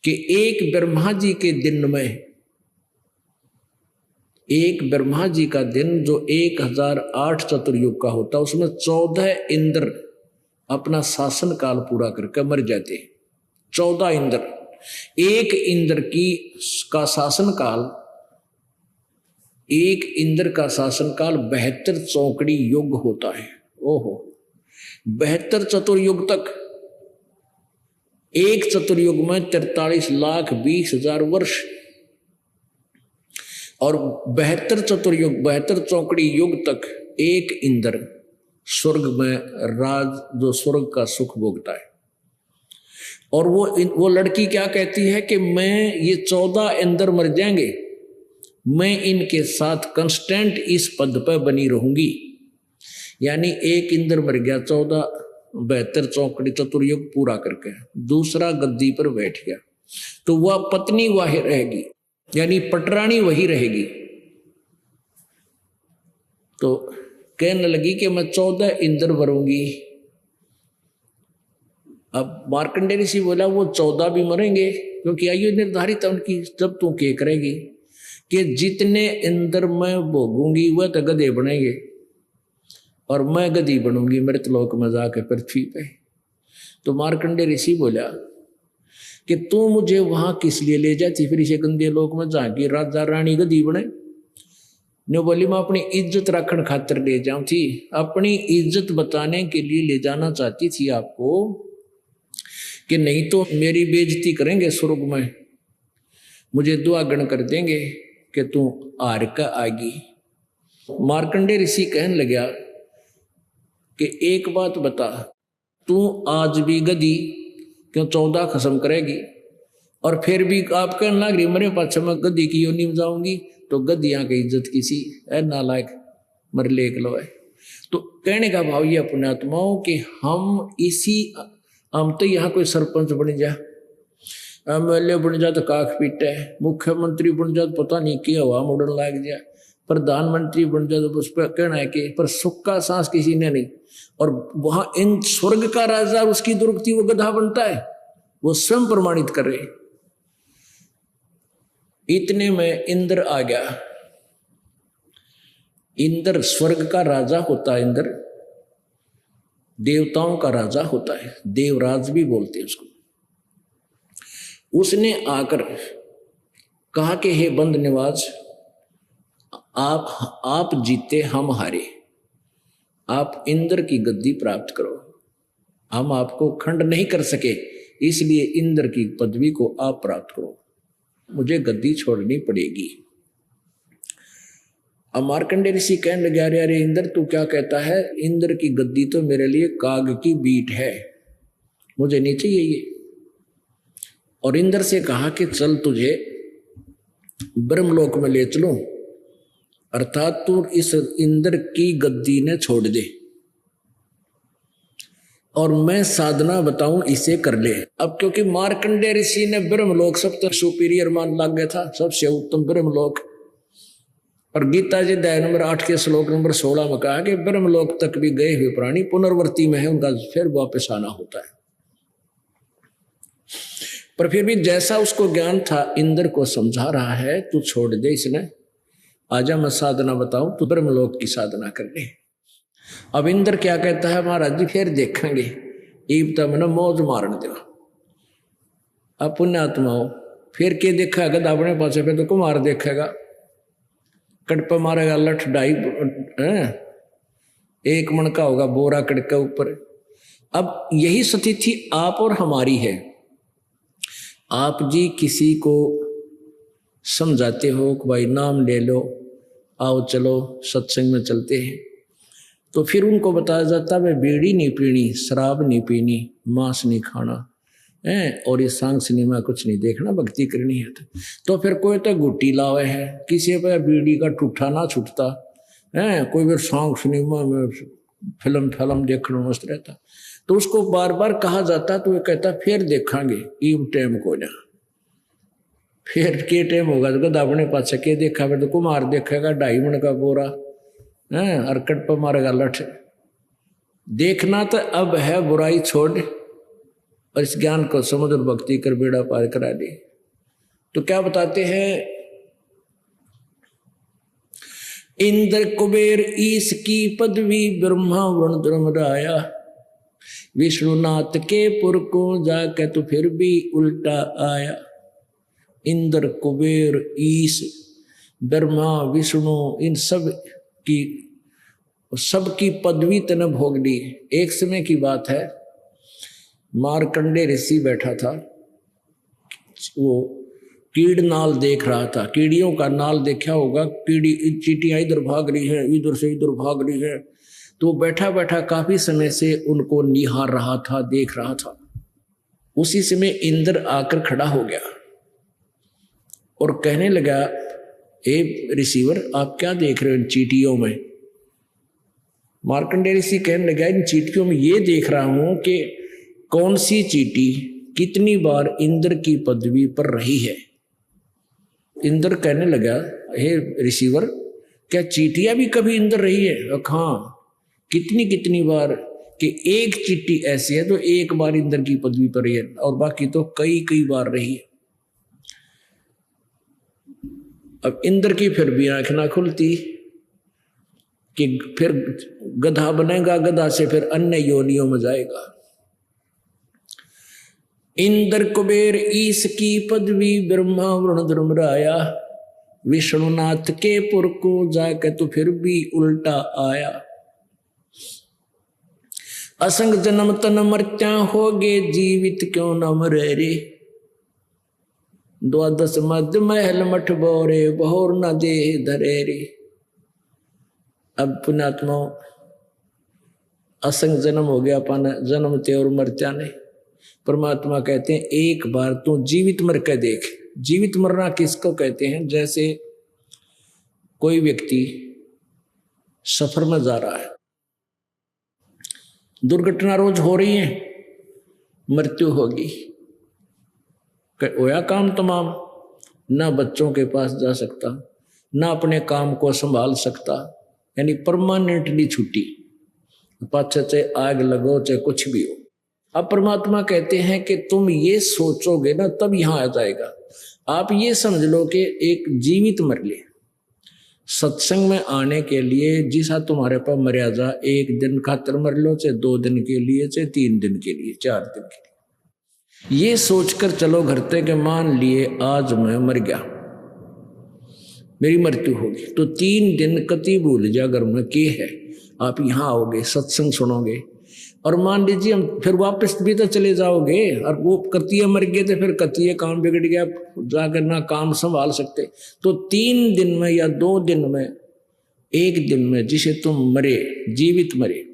कि एक ब्रह्मा जी के दिन में, एक ब्रह्मा जी का दिन जो 1008 चतुर्युग का होता, उसमें 14 इंद्र अपना शासन काल पूरा करके मर जाते। 14 इंद्र, एक इंद्र का शासन काल, एक इंद्र का शासन काल 72 चौकड़ी युग होता है। ओहो, 72 चतुर्युग तक। एक चतुर्युग में 43,20,000 वर्ष, और 72 चतुर्युग, 72 चौकड़ी युग तक एक इंद्र स्वर्ग में राज, जो स्वर्ग का सुख भोगता है। और वो लड़की क्या कहती है कि मैं, ये 14 इंद्र मर जाएंगे, मैं इनके साथ कंस्टेंट इस पद पर बनी रहूंगी। यानी एक इंद्र मर गया, 14 72 चौकड़ी चतुर्युग पूरा करके दूसरा गद्दी पर बैठ गया, तो वह पत्नी वही रहेगी, यानी पटरानी वही रहेगी। तो कहने लगी कि मैं 14 इंद्र भरूंगी। अब मार्कंडेय ऋषि बोला वो 14 भी मरेंगे, क्योंकि आयु निर्धारित है उनकी। जब तू क्या करेगी कि जितने इंद्र मैं भोगूंगी वह तो गधे बनेंगे, और मैं गधी बनूंगी मृतलोक में जाकर पृथ्वी पे। तो मार्कंडेय ऋषि बोला कि तू मुझे वहां किस लिए ले जाती फिर इसे गंदे लोक में, जहाँ की राजा रानी गधी बने? ने बोली मैं अपनी इज्जत रखने खातिर ले जाऊं थी, अपनी इज्जत बताने के लिए ले जाना चाहती थी आपको, कि नहीं तो मेरी बेइज्जती करेंगे स्वर्ग में, मुझे दुआगण कर देंगे कि तू हार का आएगी। मार्कंडेय ऋषि कहने लगा कि एक बात बता, तू आज भी गधी क्यों 14 खत्म करेगी, और फिर भी आप कहने लग रही मेरे पाछे मैं गधी की योनि में जाऊंगी, तो गधियां की इज्जत किसी है नालायक मर लेक लो है। तो कहने का भाव यह पुण्यात्माओं कि हम तो यहाँ कोई सरपंच बन जा, MLA बन जा तो काख पीटे है, मुख्यमंत्री बन जा तो पता नहीं क्या हवा मुड़न लग जाए, प्रधानमंत्री बन जा तो उस पर कहना है कि पर सुख का सांस किसी ने नहीं। और वहां इन स्वर्ग का राजा उसकी दुर्गति वो गधा बनता है, वो स्वयं प्रमाणित कर रहे। इतने में इंद्र आ गया। इंद्र स्वर्ग का राजा होता है, इंद्र देवताओं का राजा होता है, देवराज भी बोलते हैं उसको। उसने आकर कहा कि हे बंद निवाज, आप जीते हम हारे, आप इंद्र की गद्दी प्राप्त करो, हम आपको खंड नहीं कर सके, इसलिए इंद्र की पदवी को आप प्राप्त करो, मुझे गद्दी छोड़नी पड़ेगी। अब मार्कंडेय ऋषि कहने लगे अरे अरे इंद्र तू क्या कहता है, इंद्र की गद्दी तो मेरे लिए काग की बीट है, मुझे नहीं चाहिए ये। और इंद्र से कहा कि चल तुझे ब्रह्मलोक में ले चलूं, अर्थात तू इस इंद्र की गद्दी ने छोड़ दे और मैं साधना बताऊं इसे कर ले। अब क्योंकि मार्कंडेय ऋषि ने ब्रह्मलोक सबसे सुपीरियर मान लग गया था, सबसे उत्तम ब्रह्मलोक। और गीता जी अध्याय नंबर 8 के श्लोक नंबर 16 में कहा कि ब्रह्मलोक तक भी गए हुए प्राणी पुनर्वर्ती में है, उनका फिर वापस आना होता है। पर फिर भी जैसा उसको ज्ञान था इंद्र को समझा रहा है, तू छोड़ दे इसने, आजा मैं साधना बताऊं, तू ब्रह्मलोक की साधना कर ले। अब इंद्र क्या कहता है, महाराज जी फिर देखेंगे, ईब तब न मौज मारन दो। अब पुण्यात्माओं फिर के देखा गधा अपने पास पे तो कुमार देखेगा, कड़पा मारेगा लठ ढाई 1 मन का होगा बोरा कड़के ऊपर। अब यही स्थिति आप और हमारी है। आप जी किसी को समझाते हो कि भाई नाम ले लो, आओ चलो सत्संग में चलते हैं, तो फिर उनको बताया जाता है बीड़ी नहीं पीनी, शराब नहीं पीनी, मांस नहीं खाना, हैं, और ये सांग सिनेमा कुछ नहीं देखना, भक्ति करनी है तो फिर कोई तो गुट्टी लावे है, किसी पे बीड़ी का ठूठा ना छूटता है, कोई फिर सांग सिनेमा में फिल्म देखना मस्त रहता, तो उसको बार बार कहा जाता तो वो कहता फिर देखांगे ईम टाइम को ना, फिर के टाइम होगा तो गधा अपने पास के देखा, फिर तो कुमार देखेगा 2.5 मन का बोरा है, हरकट पर मारेगा लठ। देखना तो अब है, बुराई छोड़ और इस ज्ञान को समझ और भक्ति कर बेड़ा पार करा दे। तो क्या बताते हैं, इंद्र कुबेर ईश की पदवी ब्रह्मा वरुण धर्मराया, विष्णुनाथ के पुर को जाके तो फिर भी उल्टा आया। इंद्र कुबेर ईश ब्रह्मा विष्णु इन सबकी पदवी तने भोग ली। एक समय की बात है, मार्कंडे ऋषि बैठा था, वो कीड़ नाल देख रहा था, कीड़ियों का नाल देखा होगा, कीड़ी चींटियां इधर भाग रही है, इधर से इधर भाग रही है, तो बैठा बैठा काफी समय से उनको निहार रहा था, देख रहा था। उसी समय इंद्र आकर खड़ा हो गया और कहने लगा, ए रिसीवर आप क्या देख रहे हो इन चींटियों में? मार्कंडेय ऋषि कहने लगा, इन चींटियों में ये देख रहा हूं कि कौन सी चींटी कितनी बार इंद्र की पदवी पर रही है। इंद्र कहने लगा, हे रिसीवर क्या चींटियां भी कभी इंद्र रही है? हाँ, कितनी कितनी बार, कि एक चींटी ऐसी है तो एक बार इंद्र की पदवी पर रही है और बाकी तो कई कई बार रही है। अब इंद्र की फिर भी आंख ना खुलती कि फिर गधा बनेगा, गधा से फिर अन्य योनियों में जाएगा। इंद्र कुबेर ईश की पदवी ब्रह्मा वरुण धर्मराया, विष्णुनाथ के पुर को जाके तो फिर भी उल्टा आया। असंग जन्म तन मर्त्या होगे, जीवित क्यों न मरे रे, 12 मध्य महल मठ बोरे, बहोर न दे धरे रे। अब पुण्यात्मा असंग जन्म हो गया, अपन जन्मते और मरत्या नहीं। परमात्मा कहते हैं एक बार तू जीवित मर के देख। जीवित मरना किसको कहते हैं? जैसे कोई व्यक्ति सफर में जा रहा है, दुर्घटना रोज हो रही है, मृत्यु होगी, होया काम तमाम, ना बच्चों के पास जा सकता, ना अपने काम को संभाल सकता, यानी परमानेंटली छुट्टी, पाछे चाहे आग लगो चाहे कुछ भी हो। अब परमात्मा कहते हैं कि तुम ये सोचोगे ना तब यहां आ जाएगा। आप ये समझ लो कि एक जीवित मर ले, सत्संग में आने के लिए जिसा तुम्हारे पास मर्यादा, 1 दिन खातर मर लो, चाहे 2 दिन के लिए, चाहे 3 दिन के लिए, 4 दिन के लिए, ये सोचकर चलो घर तक के मान लिए आज मैं मर गया, मेरी मृत्यु होगी, तो 3 दिन कति भूल जा घर में के है। आप यहाँ आओगे, सत्संग सुनोगे, और मान लीजिए हम फिर वापस भी तो चले जाओगे, और वो कतिये मर गए थे, फिर कतिये काम बिगड़ गया, जाकर ना काम संभाल सकते, तो 3 दिन में या 2 दिन में, 1 दिन में जिसे तुम मरे, जीवित मरे,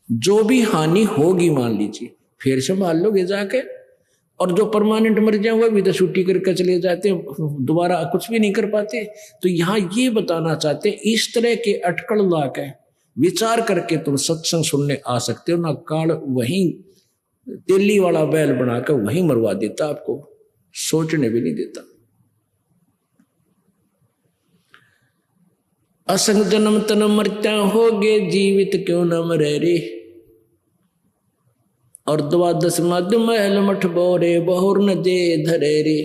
जो भी हानि होगी मान लीजिए फिर संभाल लोगे जाके। और जो परमानेंट मर जाए वो भी तो छुट्टी करके चले जाते, दोबारा कुछ भी नहीं कर पाते। तो यहाँ ये बताना चाहते, इस तरह के अटकल ला के विचार करके तुम सत्संग सुनने आ सकते हो ना। काल वहीं तेली वाला बैल बनाकर वहीं मरवा देता, आपको सोचने भी नहीं देता। असंग जन्म तन मर्त्या होगे, जीवित क्यों न मरे रे, और 12 मध्य महल मठ बोरे, बहुर न दे धरे रे।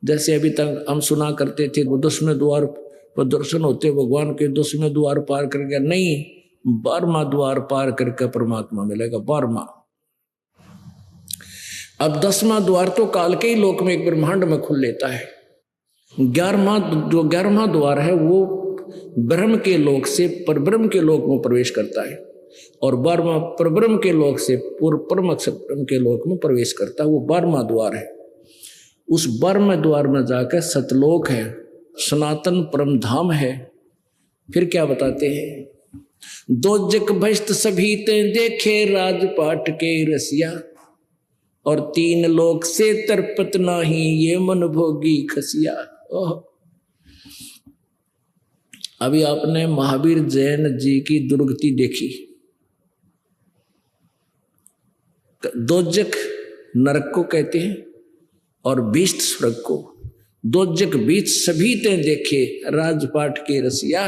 जैसे अभी तक हम सुना करते थे, 10वें द्वार पर दर्शन होते भगवान के, 10वें द्वार पार कर गया, नहीं, 12वां द्वार पार करके परमात्मा मिलेगा, 12वां। अब 10वां द्वार तो काल के ही लोक में एक ब्रह्मांड में खुल लेता है। 11वां द्वार है वो ब्रह्म के लोक से परब्रह्म के लोक में प्रवेश करता है, और 12वां परब्रह्म के लोक से परम अक्षर ब्रह्म के लोक में प्रवेश करता है, वो 12वां द्वार है। उस 12वें द्वार में जाकर सतलोक है, सनातन परम धाम है। फिर क्या बताते हैं, दोजक भस्त सभी ते देखे, राजपाट के रसिया, और 3 लोक से तरपत नाही, ये मन भोगी खसिया। ओह, अभी आपने महावीर जैन जी की दुर्गति देखी। दोजक नरक को कहते हैं और बीस्ट स्वर्ग को। दोजक बीच सभी ते देखे राजपाट के रसिया,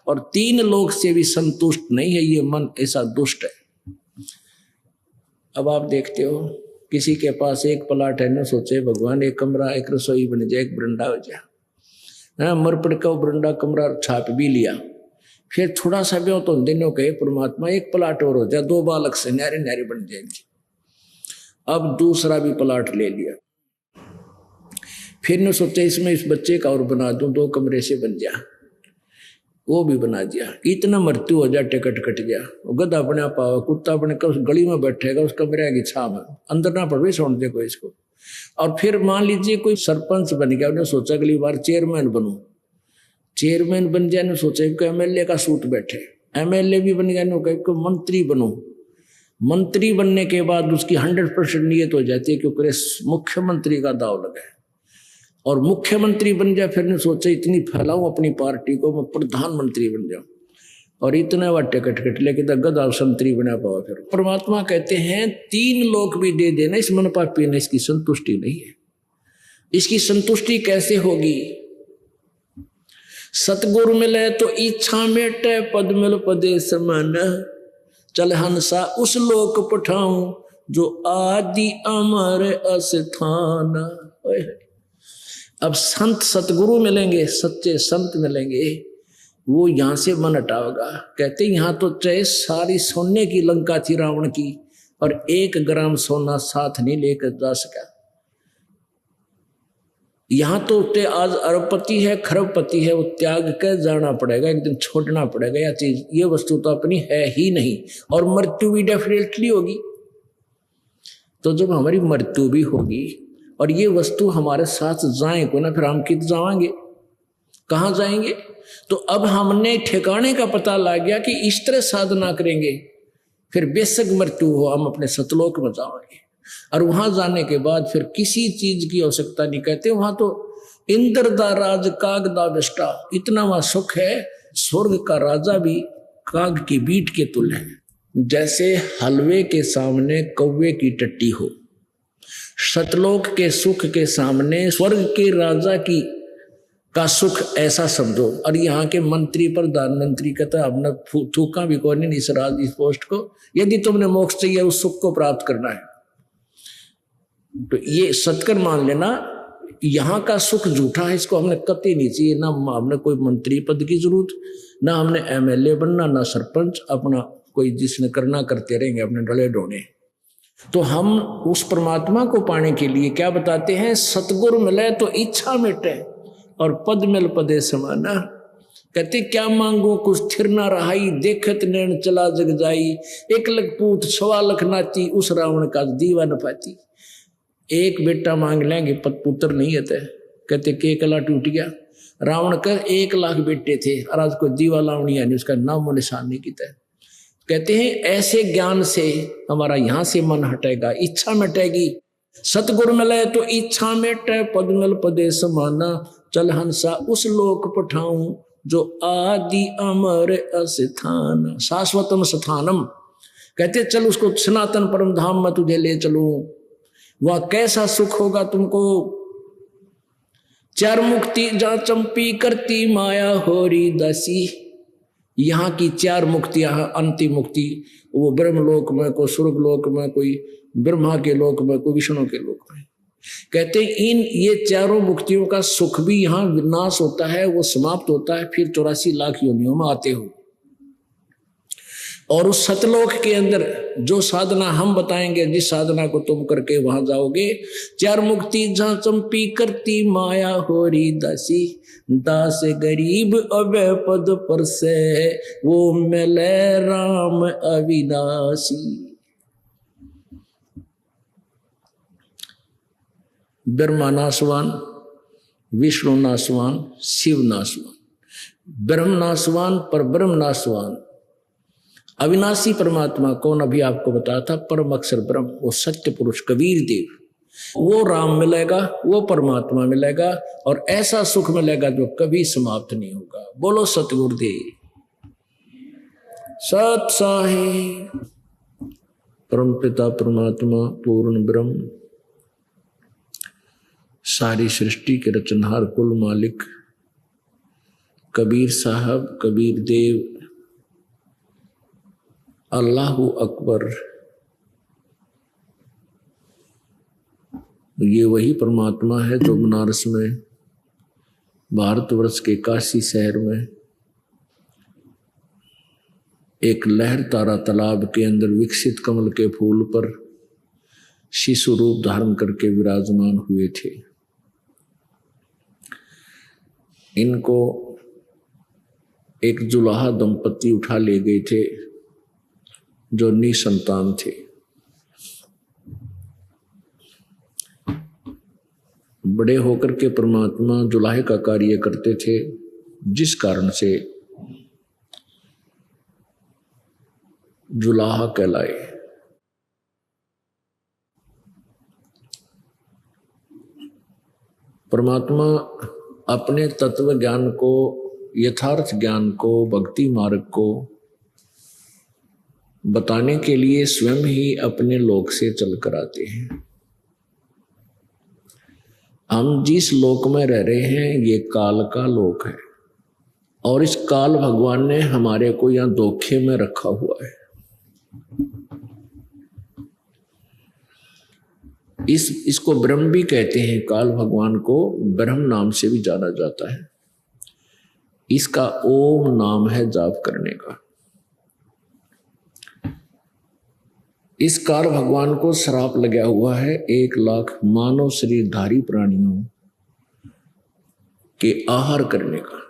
और 3 लोग से भी संतुष्ट नहीं है ये मन, ऐसा दुष्ट है। अब आप देखते हो किसी के पास एक प्लाट है, न सोचे भगवान एक कमरा एक रसोई बन जाए, एक बरंडा हो जाए, हाँ मरपड़ का बरंडा कमरा छाप भी लिया, फिर थोड़ा सा भी हो तो दिनों कहे परमात्मा एक प्लाट और हो जाए, 2 बालक से न्यारे न्यारे बन जाएंगे। अब दूसरा भी प्लाट ले लिया, फिर ने सोचा इसमें इस बच्चे का और बना दूं, 2 कमरे से बन जा, वो भी बना दिया। इतना मृत्यु हो जाए, टिकट कट गया, गधा अपने पावा, कुत्ता अपने उस गली में बैठेगा, उस कमरे की छाव में अंदर ना पड़े छोड़ दे कोई इसको। और फिर मान लीजिए कोई सरपंच बन गया, उन्हें सोचा अगली बार चेयरमैन बनूं, चेयरमैन बन जाए, सोचा कि एमएलए का सूट बैठे, एमएलए भी बन गया, मंत्री बनूं, मंत्री बनने के बाद उसकी 100% नियत हो जाती है क्योंकि मुख्यमंत्री का दाव लगा है, और मुख्यमंत्री बन जाए, फिर ने सोचा इतनी फैलाऊं अपनी पार्टी को, मैं प्रधानमंत्री बन जाऊं, और इतने बार टिकट कट लेके तो गधा संतरी बना पाओ। फिर परमात्मा कहते हैं 3 लोक भी दे देना, इस मन पापी ने इसकी संतुष्टि नहीं है। इसकी संतुष्टि कैसे होगी? सतगुरु मिले तो इच्छा मेटे, पद मिल पदे समान, चल हंसा उस लोक पठाऊं जो आदि अमर अस्थान। अब संत सतगुरु मिलेंगे, सच्चे संत मिलेंगे, वो यहां से मन हटाओगा। कहते यहां तो चाहे सारी सोने की लंका थी रावण की, और 1 ग्राम सोना साथ नहीं लेकर जा सका। यहां तो आज अरबपति है, खरबपति है, वो त्याग कर जाना पड़ेगा, एक दिन छोड़ना पड़ेगा यह चीज, ये वस्तु तो अपनी है ही नहीं, और मृत्यु भी डेफिनेटली होगी। तो जब हमारी मृत्यु भी होगी और ये वस्तु हमारे साथ जाए को ना, फिर हम कित जाएंगे, कहाँ जाएंगे? तो अब हमने ठिकाने का पता लग गया कि इस तरह साधना करेंगे, फिर बेशक मृत्यु हो हम अपने सतलोक में जाएंगे, और वहां जाने के बाद फिर किसी चीज की आवश्यकता नहीं। कहते वहां तो इंद्र दा राज काग दा बेष्टा, इतना वहां सुख है, स्वर्ग का राजा भी काग की बीट के तुल्य है। जैसे हलवे के सामने कौवे की टट्टी हो, सतलोक के सुख के सामने स्वर्ग के राजा की का सुख ऐसा समझो। और यहाँ के मंत्री प्रधानमंत्री कहता है हमने थूका भी कौन नहीं इस राज इस पोस्ट को, यदि तुमने मोक्ष चाहिए उस सुख को प्राप्त करना है तो ये सत्कर मान लेना, यहाँ का सुख झूठा है, इसको हमने कतई नहीं चाहिए। ना हमने कोई मंत्री पद की जरूरत, ना हमने एमएलए बनना, ना सरपंच, अपना कोई जिसने करना करते रहेंगे अपने डले ढोने। तो हम उस परमात्मा को पाने के लिए क्या बताते हैं? सतगुरु मिले तो इच्छा मिटे और पद मिल पदे समाना। कहते क्या मांगो कुछ थिर ना रहाई, देखत नैन चला जग जाई, 1 लाख पूत 1.25 लाख नाती, उस रावण का दीवा न पाती। एक बेटा मांग लेंगे पुत्र नहीं है। कहते के कला टूट गया, रावण का 1 लाख बेटे थे और आज कोई दीवा लावणी है उसका नामो निशान नहीं किया। कहते हैं ऐसे ज्ञान से हमारा यहां से मन हटेगा, इच्छा मिटेगी। सतगुरु मिले तो इच्छा मिटे, पद मिल पदे समाना, चल हंसा उस लोक पठाऊं जो आदि अमर अस्थान, शाश्वतम स्थानम। कहते चल उसको सनातन परम धाम में तुझे ले चलूं, वह कैसा सुख होगा तुमको। 4 मुक्ति जहां चंपी करती माया होरी दासी, यहाँ की 4 मुक्तियां, अंतिम मुक्ति वो ब्रह्मलोक में, कोई स्वर्ग लोक में, कोई ब्रह्मा के लोक में, कोई विष्णु के लोक में। कहते इन ये 4 मुक्तियों का सुख भी यहाँ विनाश होता है, वो समाप्त होता है, फिर 84 लाख योनियों में आते हो। और उस सतलोक के अंदर जो साधना हम बताएंगे, जिस साधना को तुम करके वहां जाओगे, 4 मुक्ति जहां चंपी करती माया होरी दासी, दास गरीब अबे पद पर से वो मिले राम अविनाशी। ब्रह्मा नासवान, विष्णु नासवान, शिव नासवान, ब्रह्म नासवान पर ब्रह्म नासवान, अविनाशी परमात्मा कौन, अभी आपको बताया था, परम अक्षर ब्रह्म, वो सत्य पुरुष कबीर देव, वो राम मिलेगा, वो परमात्मा मिलेगा, और ऐसा सुख मिलेगा जो कभी समाप्त नहीं होगा। बोलो सतगुरुदेव सत साहिब। परम पिता परमात्मा पूर्ण ब्रह्म, सारी सृष्टि के रचनहार कुल मालिक कबीर साहब, कबीर देव, अल्लाहु अकबर, ये वही परमात्मा है जो बनारस में, भारतवर्ष के काशी शहर में एक लहर तारा तालाब के अंदर विकसित कमल के फूल पर शिशु रूप धारण करके विराजमान हुए थे। इनको एक जुलाहा दंपति उठा ले गए थे जो निसंतान थे। बड़े होकर के परमात्मा जुलाहे का कार्य करते थे, जिस कारण से जुलाहा कहलाए। परमात्मा अपने तत्व ज्ञान को, यथार्थ ज्ञान को, भक्ति मार्ग को बताने के लिए स्वयं ही अपने लोक से चलकर आते हैं। हम जिस लोक में रह रहे हैं ये काल का लोक है, और इस काल भगवान ने हमारे को यहां धोखे में रखा हुआ है। इसको ब्रह्म भी कहते हैं, काल भगवान को ब्रह्म नाम से भी जाना जाता है। इसका ओम नाम है जाप करने का। इस काल भगवान को श्राप लगा हुआ है 1 लाख मानव शरीरधारी प्राणियों के आहार करने का।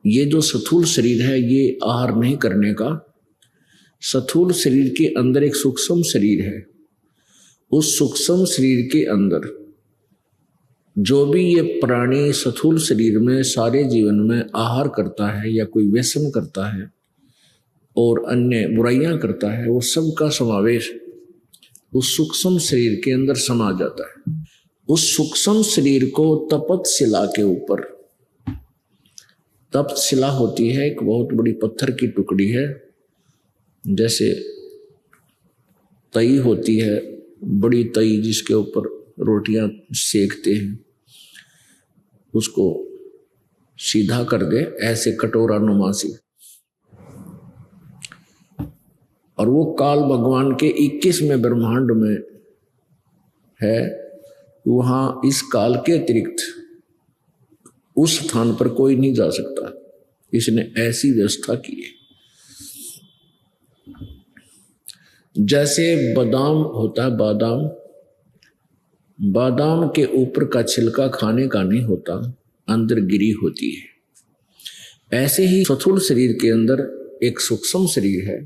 ये जो स्थूल शरीर है ये आहार नहीं करने का। स्थूल शरीर के अंदर एक सूक्ष्म शरीर है, उस सूक्ष्म शरीर के अंदर जो भी ये प्राणी स्थूल शरीर में सारे जीवन में आहार करता है या कोई व्यसन करता है और अन्य बुराइयां करता है, वो सब का समावेश उस सूक्ष्म शरीर के अंदर समा जाता है। उस सूक्ष्म शरीर को तपत शिला के ऊपर, तप्त शिला होती है एक बहुत बड़ी पत्थर की टुकड़ी है, जैसे तई होती है, बड़ी तई जिसके ऊपर रोटियां सेकते हैं, उसको सीधा कर दे ऐसे कटोरा नुमासी। और वो काल भगवान के 21वें ब्रह्मांड में है। वहां इस काल के अतिरिक्त उस स्थान पर कोई नहीं जा सकता। इसने ऐसी व्यवस्था की है। जैसे बादाम होता है, बादाम के ऊपर का छिलका खाने का नहीं होता, अंदर गिरी होती है। ऐसे ही स्थूल शरीर के अंदर एक सूक्ष्म शरीर है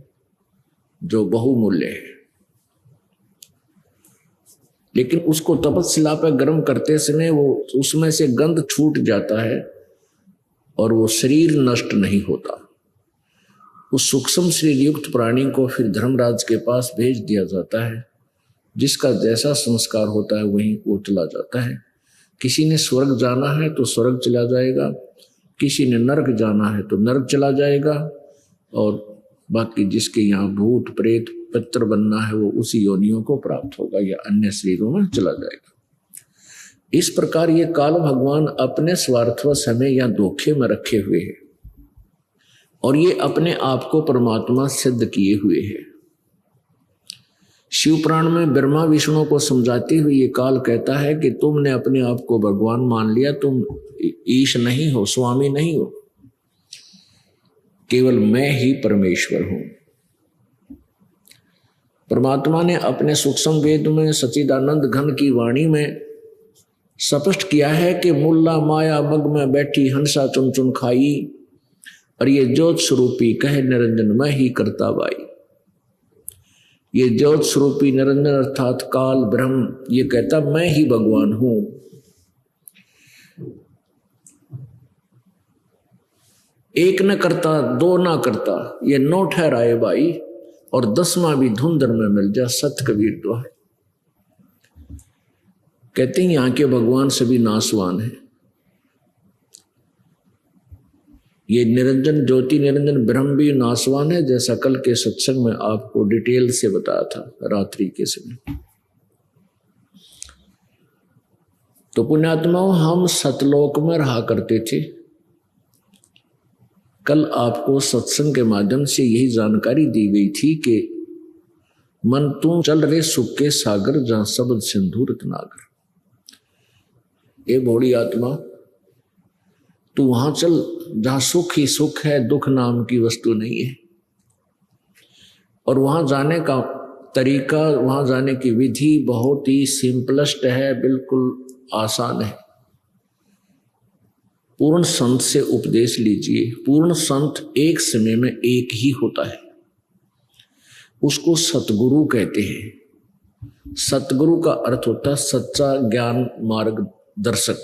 जो बहुमूल्य है, लेकिन उसको तपस्या पर गर्म करते समय वो उसमें से गंध छूट जाता है और वो शरीर नष्ट नहीं होता। उस सूक्ष्म शरीर युक्त प्राणी को फिर धर्मराज के पास भेज दिया जाता है। जिसका जैसा संस्कार होता है वहीं वो चला जाता है। किसी ने स्वर्ग जाना है तो स्वर्ग चला जाएगा, किसी ने नरक जाना है तो नरक चला जाएगा, और बाकी जिसके यहाँ भूत प्रेत पितर बनना है वो उसी योनियों को प्राप्त होगा या अन्य शरीरों में चला जाएगा। इस प्रकार ये काल भगवान अपने स्वार्थवश हमें यहाँ धोखे में रखे हुए हैं और ये अपने आप को परमात्मा सिद्ध किए हुए हैं। शिव पुराण में ब्रह्मा विष्णु को समझाते हुए ये काल कहता है कि तुमने अपने आप को भगवान मान लिया, तुम ईश नहीं हो, स्वामी नहीं हो, केवल मैं ही परमेश्वर हूं। परमात्मा ने अपने सूक्ष्म वेद में सच्चिदानंद घन की वाणी में स्पष्ट किया है कि मुल्ला माया मग में बैठी हंसा चुन चुन खाई, और ये ज्योत स्वरूपी कहे निरंजन मैं ही करता बाई। ये ज्योत स्वरूपी निरंजन अर्थात काल ब्रह्म ये कहता मैं ही भगवान हूं। एक न करता, दो ना करता, ये 9 ठहराए भाई, और 10वां भी धुंधर में मिल जा, सत कबीर दुआ। कहते हैं यहां के भगवान सभी नासवान हैं। ये निरंजन ज्योति निरंजन ब्रह्म भी नासवान है, जैसा कल के सत्संग में आपको डिटेल से बताया था रात्रि के समय। तो पुण्यात्माओं, हम सतलोक में रहा करते थे। कल आपको सत्संग के माध्यम से यही जानकारी दी गई थी कि मन तू चल रे सुख के सागर, जहां शब्द सिंधु रत्नागर। ए भोड़ी आत्मा, तू वहां चल जहां सुख ही सुख है, दुख नाम की वस्तु नहीं है। और वहां जाने का तरीका, वहां जाने की विधि बहुत ही सिंपलेस्ट है, बिल्कुल आसान है। पूर्ण संत से उपदेश लीजिए। पूर्ण संत एक समय में एक ही होता है, उसको सतगुरु कहते हैं। सतगुरु का अर्थ होता है सच्चा ज्ञान मार्गदर्शक।